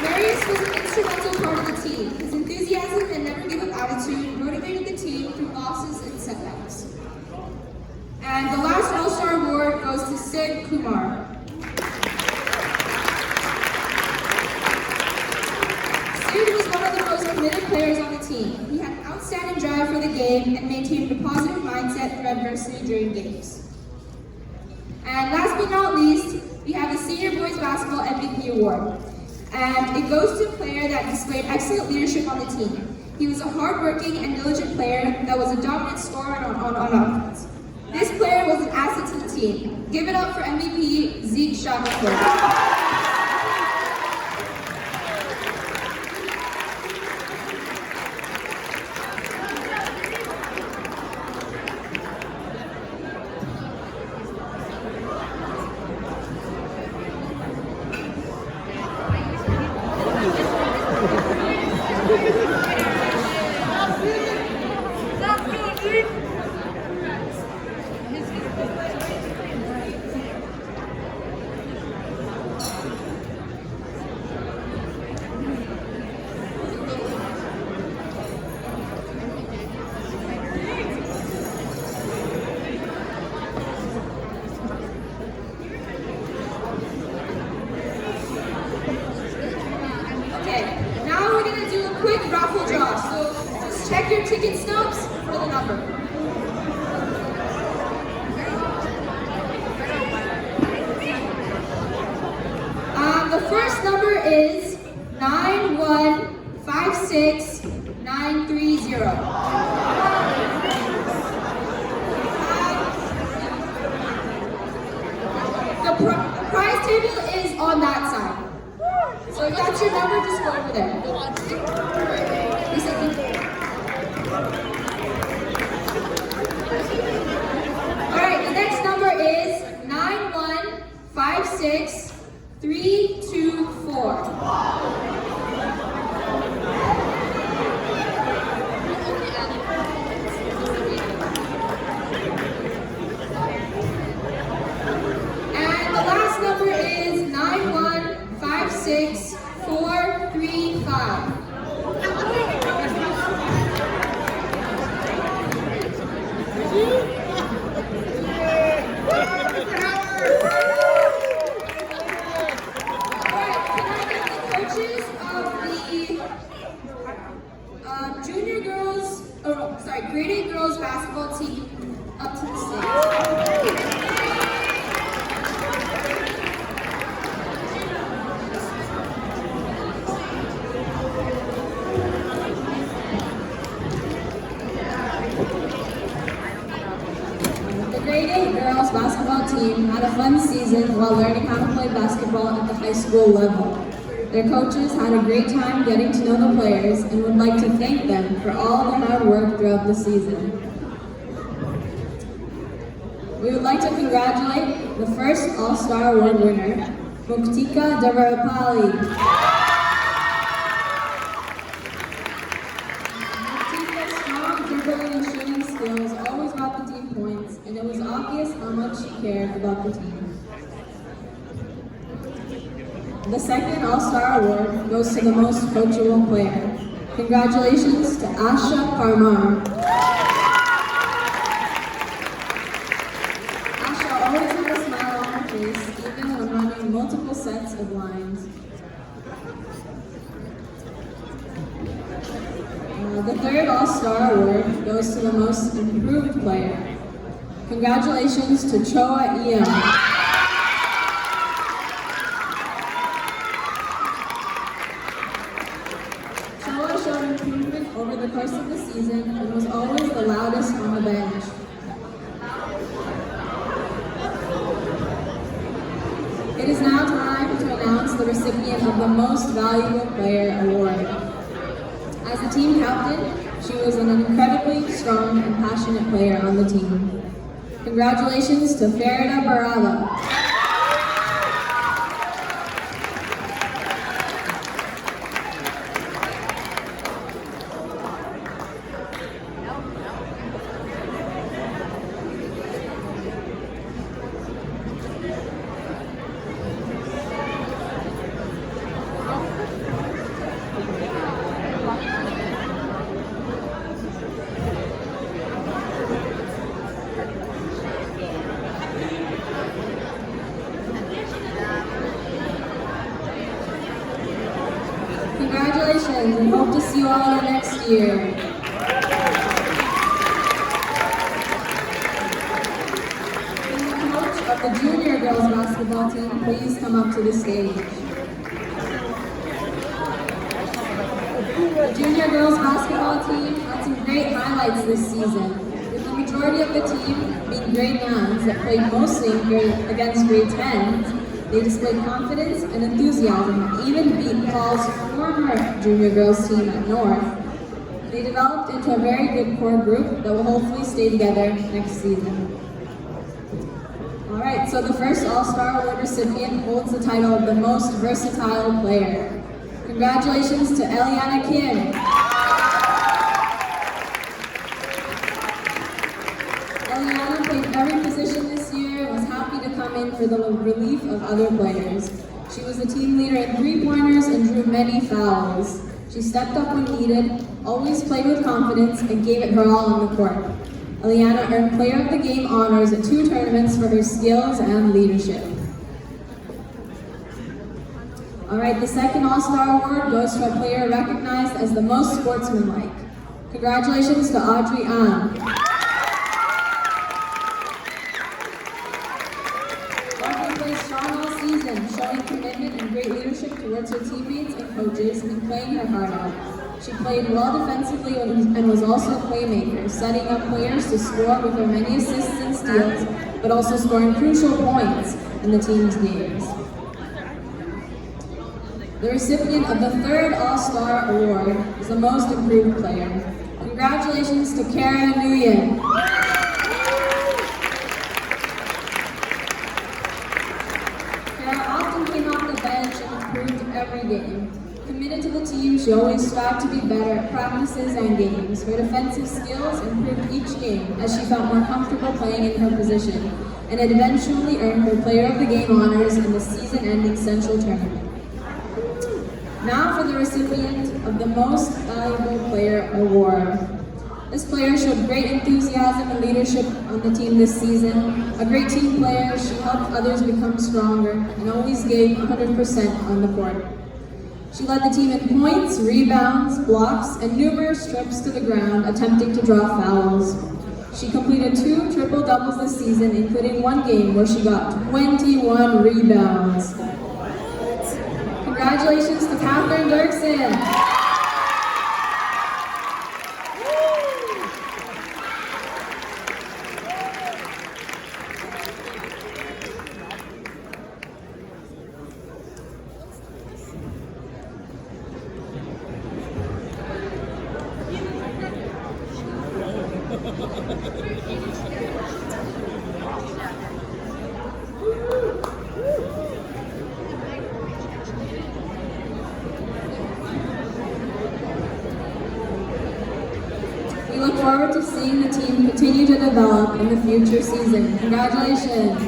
Marius was an instrumental part of the team. His enthusiasm and never give up attitude motivated the team through losses and setbacks. And the last All-Star award goes to Sid Kumar. Sid was one of the most committed players on the team. He had outstanding drive for the game and maintained a positive mindset through adversity during games. And last but not least, we have the Senior Boys Basketball MVP Award. And it goes to a player that displayed excellent leadership on the team. He was a hardworking and diligent player that was a dominant scorer on offense. This player was an asset to the team. Give it up for MVP Zeke Shackelford. Check your ticket stubs for the number. The first number is 9156930. The prize table is on that side. So if that's your number, just go over there. Alright, the next number is 9156324. And the last number is 9156435. Grade 8 girls basketball team up to the stage. The Grade 8 girls basketball team had a fun season while learning how to play basketball at the high school level. Their coaches had a great time getting to know the players and would like to thank them for all the hard work throughout the season. We would like to congratulate the first All-Star Award winner, Muktika Devarapalli. Muktika's strong dribbling and shooting skills always brought the team points, and it was obvious how much she cared about the team. The second All-Star Award goes to the most coachable player. Congratulations to Asha Parmar. Asha always had a smile on her face, even when running multiple sets of lines. The third All-Star Award goes to the most improved player. Congratulations to Choa Ian. Over the course of the season and was always the loudest on the bench. It is now time to announce the recipient of the Most Valuable Player Award. As the team captain, she was an incredibly strong and passionate player on the team. Congratulations to Farida Barada. Congratulations and hope to see you all next year. Will the coach of the junior girls basketball team please come up to the stage? The junior girls basketball team had some great highlights this season, with the majority of the team being grade 9s that played mostly against grade 10s. They displayed confidence and enthusiasm and even beat Paul's former junior girls team at North. They developed into a very good core group that will hopefully stay together next season. Alright, so the first All-Star Award recipient holds the title of the most versatile player. Congratulations to Eliana Kim. Eliana played every position this year and was happy to come in for the relief of other players. She was the team leader in three-pointers and drew many fouls. She stepped up when needed, always played with confidence, and gave it her all on the court. Eliana earned Player of the Game honors at 2 tournaments for her skills and leadership. Alright, the second All-Star Award goes to a player recognized as the most sportsmanlike. Congratulations to Audrey Ann. Audrey played strong all season, showing commitment and great leadership towards her teammates and coaches and playing her heart out. She played well defensively and was also a playmaker, setting up players to score with her many assists and steals, but also scoring crucial points in the team's games. The recipient of the third All-Star Award is the most improved player. Congratulations to Kara Nguyen. Kara often came off the bench and improved every game. Committed to the team, she always strived to be better at practices and games. Her defensive skills improved each game as she felt more comfortable playing in her position, and it eventually earned her Player of the Game honors in the season-ending Central Tournament. Now for the recipient of the Most Valuable Player Award. This player showed great enthusiasm and leadership on the team this season. A great team player, she helped others become stronger and always gave 100% on the court. She led the team in points, rebounds, blocks, and numerous trips to the ground, attempting to draw fouls. She completed 2 triple-doubles this season, including one game where she got 21 rebounds. Congratulations to Catherine Dirksen. We look forward to seeing the team continue to develop in the future season. Congratulations!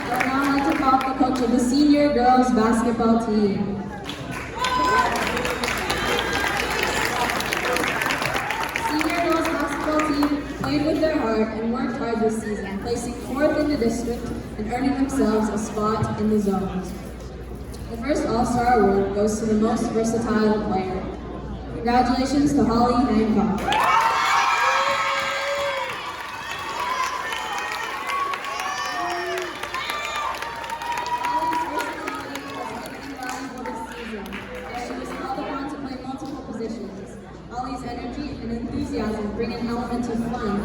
I would now like to call up the coach of the senior girls basketball team. Senior girls basketball team played with their heart and worked hard this season, placing 4th in the district and earning themselves a spot in the zones. The first All-Star Award goes to the most versatile player. Congratulations to Holly Hancock. Holly's versatility was invaluable this season, as she was called upon to play multiple positions. Holly's energy and enthusiasm bring an element of fun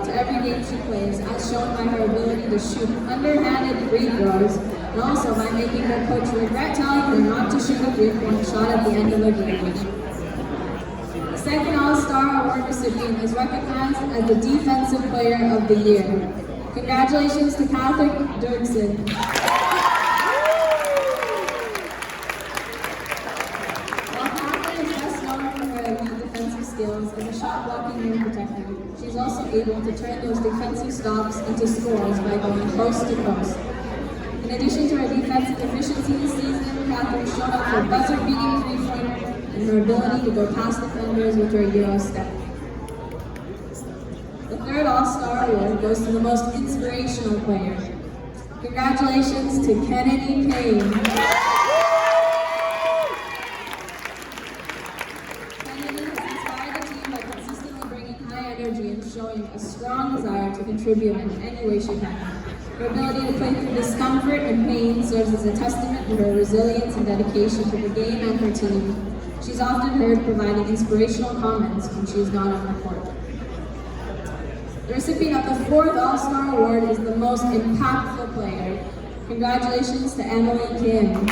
to every game she plays, as shown by her ability to shoot underhanded free throws, and also by making her coach regret telling her not to shoot a three-point shot at the end of the game. The second All-Star Award recipient is recognized as the Defensive Player of the Year. Congratulations to Catherine Dirksen. While Catherine is best known for her elite defensive skills as a shot-blocking rim protector, she's also able to turn those defensive stops into scores by going coast to coast. In addition to her defensive efficiency this season, Catherine showed up for buzzer-beating three-pointer and her ability to go past defenders with her Euro step. The third All-Star Award goes to the most inspirational player. Congratulations to Kennedy Payne. showing a strong desire to contribute in any way she can. Her ability to play through discomfort and pain serves as a testament to her resilience and dedication to the game and her team. She's often heard providing inspirational comments when she is not on the court. The recipient of the 4th All-Star Award is the most impactful player. Congratulations to Emily Kim. Emily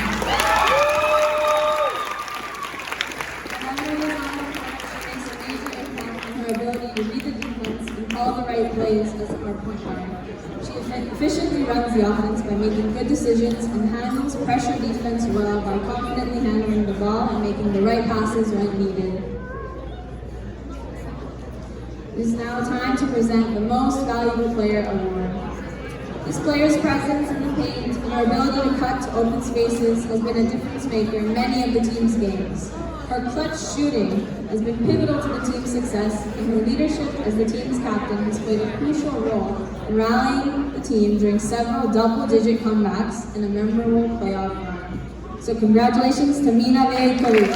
is on the court. She makes a major impact in her ability to read the defense and call the right plays as our point guard. She efficiently runs the offense by making good decisions and handles pressure defense well by confidently handling the ball and making the right passes when needed. It is now time to present the Most Valuable Player Award. This player's presence in the paint and her ability to cut to open spaces has been a difference maker in many of the team's games. Her clutch shooting has been pivotal to the team's success, and her leadership as the team's captain has played a crucial role in rallying the team during several double-digit comebacks and a memorable playoff run. So congratulations to Mina Veikali.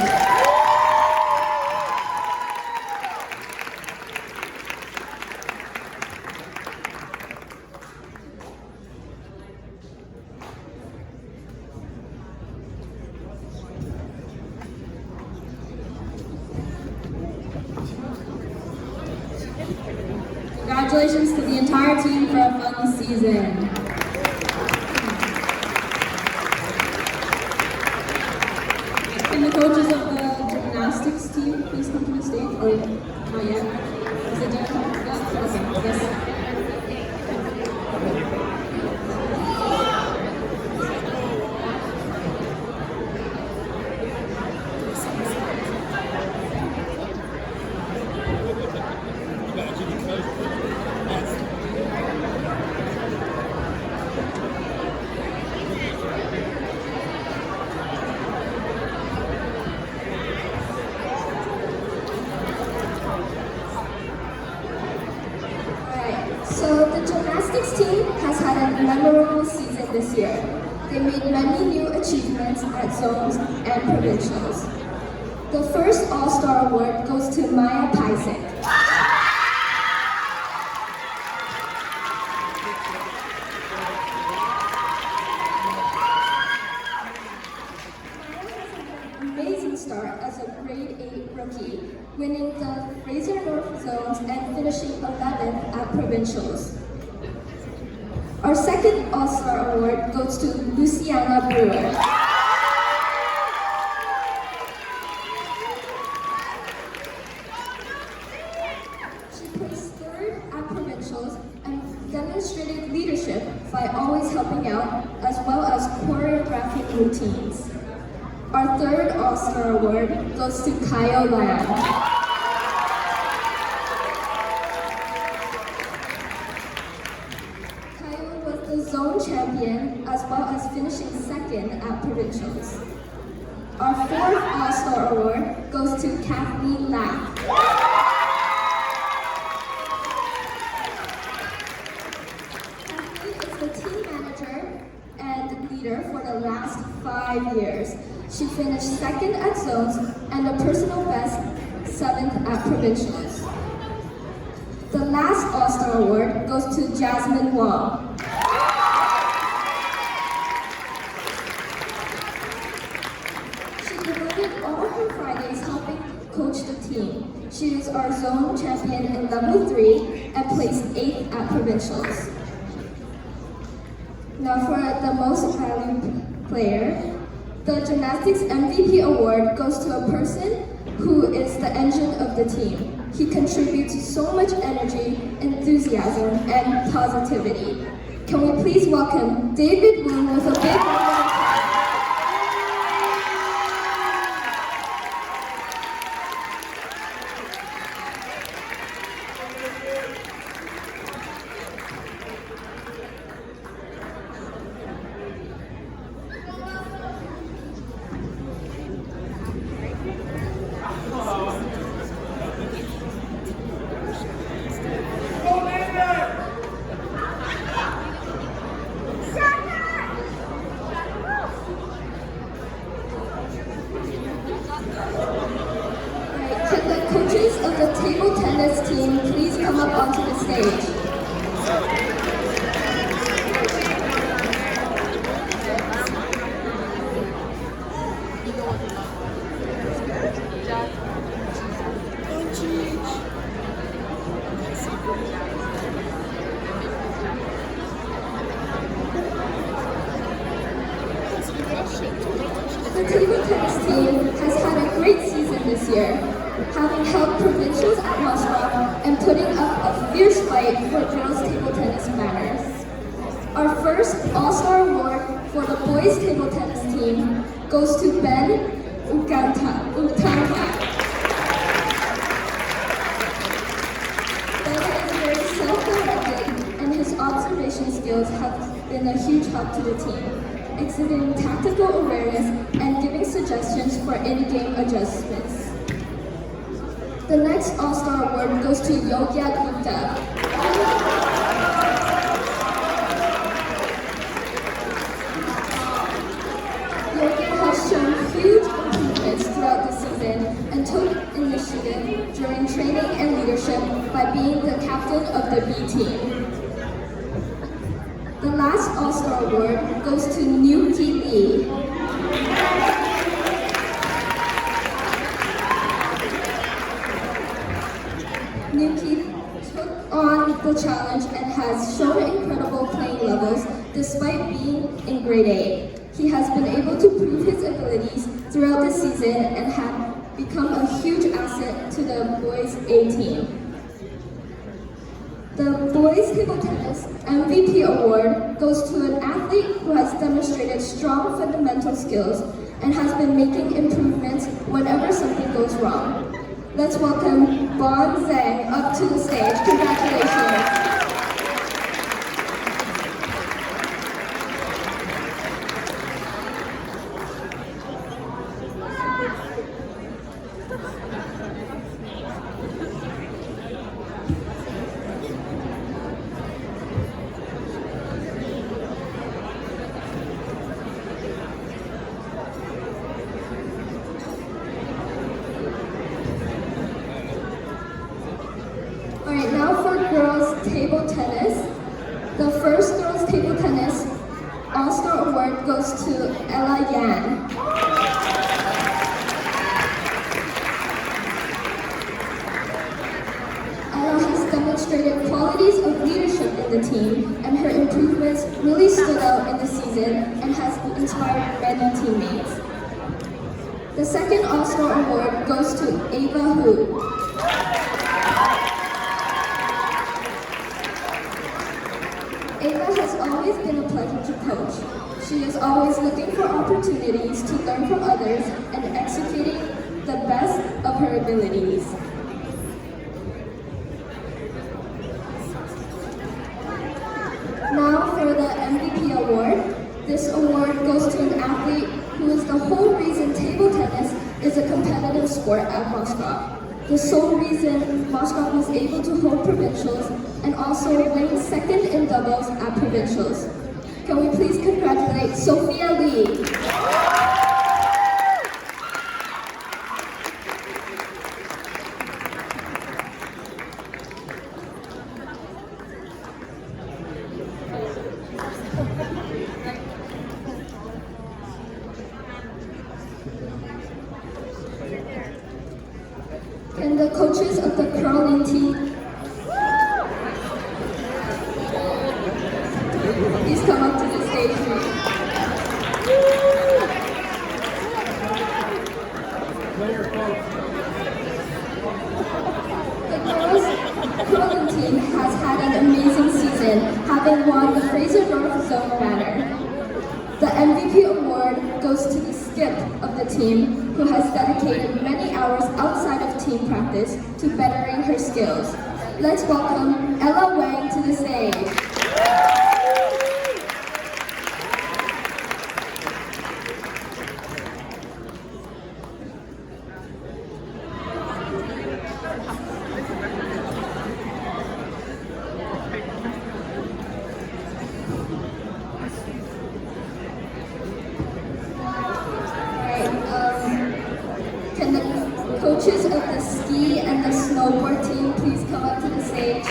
Congratulations to the entire team for a fun season. Can the coaches of the gymnastics team please come to the stage? Or not yet? Is it done? Yeah? Okay, yes. So the gymnastics team has had a memorable season this year. They made many new achievements at zones and provincials. The first All-Star Award goes to Maya Paisik. Amazing start as a grade 8 rookie, winning the Fraser North Zones and finishing 11th at provincials. Our second All-Star Award goes to Luciana Brewer. She placed 3rd at provincials and demonstrated leadership by always helping out as well as choreographing routines. Our 3rd All-Star Award goes to Kyle Lamb. Kyle was the zone champion as well as finishing 2nd at provincials. Our 4th All-Star Award goes to Kathleen Lack. Kathleen is the team manager and leader for the last 5 years. She finished 2nd at zones and a personal best 7th at provincials. The last All-Star Award goes to Jasmine Wong. She devoted all her Fridays helping coach the team. She is our zone champion in level 3 and placed 8th at provincials. Now for the most valued player, the gymnastics MVP award goes to a person who is the engine of the team. He contributes so much energy, enthusiasm, and positivity. Can we please welcome David Wu with a big round of applause? Can the coaches of the table tennis team please come up onto the stage? The table tennis team has had a great season this year, having held provincials at Moscrop and putting up a fierce fight for girls' table tennis manners. Our first All-Star Award for the boys' table tennis team goes to Ben Utanta. Ben is very self-directed and his observation skills have been a huge help to the team, exhibiting tactical awareness and giving suggestions for in-game adjustments. The next All-Star Award goes to Yogya Gupta. Yogya has shown huge improvements throughout the season and took initiative during training and leadership by being the captain of the B team. The last All-Star Award goes to Nuki Lee. Nuki took on the challenge and has shown incredible playing levels despite being in grade 8. He has been able to prove his abilities throughout the season and have become a huge asset to the boys' A team. The boys' table tennis MVP award goes to an athlete who has demonstrated strong fundamental skills and has been making improvements whenever something goes wrong. Let's welcome Bon Zhang up to the stage. Congratulations. Alright, now for girls table tennis. The first girls table tennis All-Star Award goes to Ella Yan. Ella has demonstrated qualities of leadership in the team, and her improvements really stood out in the season and has inspired many teammates. The second All-Star Award goes to Ava Hu. Ava has always been a pleasure to coach. She is always looking for opportunities to learn from others and executing the best of her abilities. Now for the MVP award. This award goes to an athlete who is the whole reason table tennis is a competitive sport at Moscrop. The sole reason Moscrop was able to hold provincials and also win second in doubles at provincials. Can we please congratulate Sophia Lee? And the coaches of the curling team, please come up to the stage. The girls curling team has had an amazing season, having won the Fraser North Zone banner. The MVP award goes to the skip of the team, who has dedicated many hours outside of team practice to bettering her skills. Let's welcome Ella Wang to the stage. Can the Coaches of the ski and the snowboard team, please come up to the stage.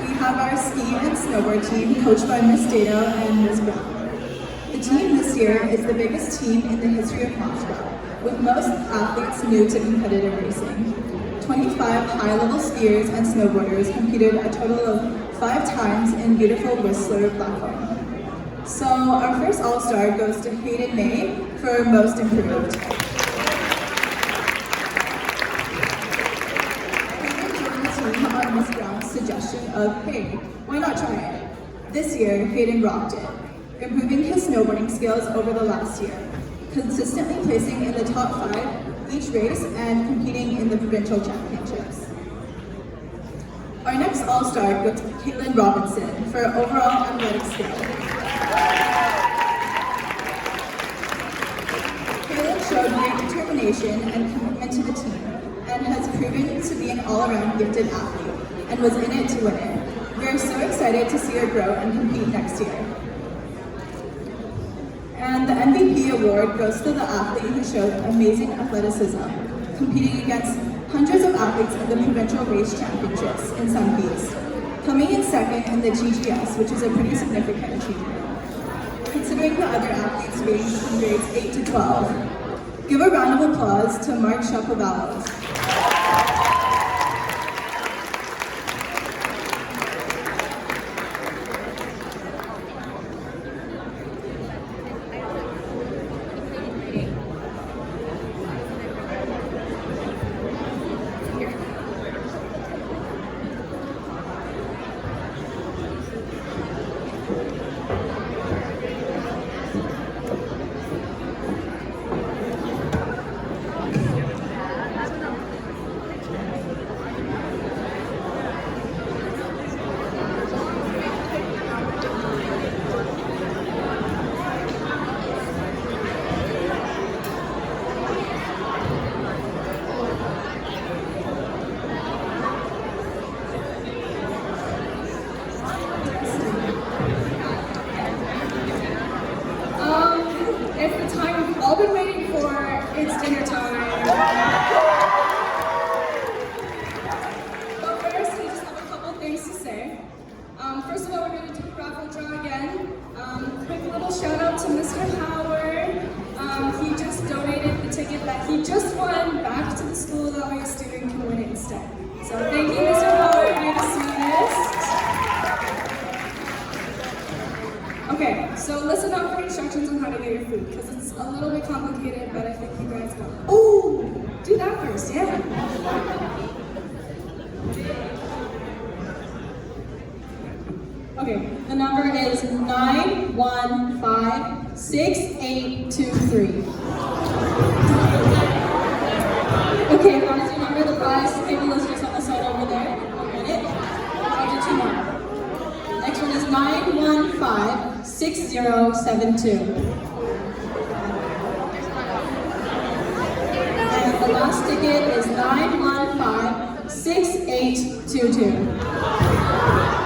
We have our ski and snowboard team coached by Miss Data and Ms. Brown. The team this year is the biggest team in the history of Moscrop, with most athletes new to competitive racing. 25 high-level skiers and snowboarders competed a total of 5 times in beautiful Whistler platform. So our first All-Star goes to Hayden May for Most Improved. On Miss Brown's suggestion of, hey, why not try it? This year, Hayden rocked it, improving his snowboarding skills over the last year, consistently placing in the top 5 each race and competing in the provincial championships. Our next All-Star goes to Caitlin Robinson for overall athletic skill. Caitlin showed great determination and commitment to the team, and has proven to be an all-around gifted athlete, and was in it to win it. We are so excited to see her grow and compete next year. And the MVP award goes to the athlete who showed amazing athleticism, competing against hundreds of athletes in the provincial race championships in Sun Beast, coming in second in the GGS, which is a pretty significant achievement. Considering the other athletes ranged from grades 8 to 12, give a round of applause to Mark Shapovalov. It's the time we've all been waiting for. It's dinner time. But first, we just have a couple things to say. First of all, we're going to do a raffle draw again. Quick little shout out to Mr. Howard. He just donated the ticket that he just won back to the school, that way a student can win it instead. So thank you, Mr. Howard, you're the sweetest. Okay, so listen up for instructions on how to get your food, because it's a little bit complicated, but I think you guys got it. Oh, do that first, yeah. Okay, the number is 9156823. Okay, if that is your number, the prize table is just on the side over there. I'll get it. I'll do 2 more. Next one is 9156072. And the last ticket is 9156822.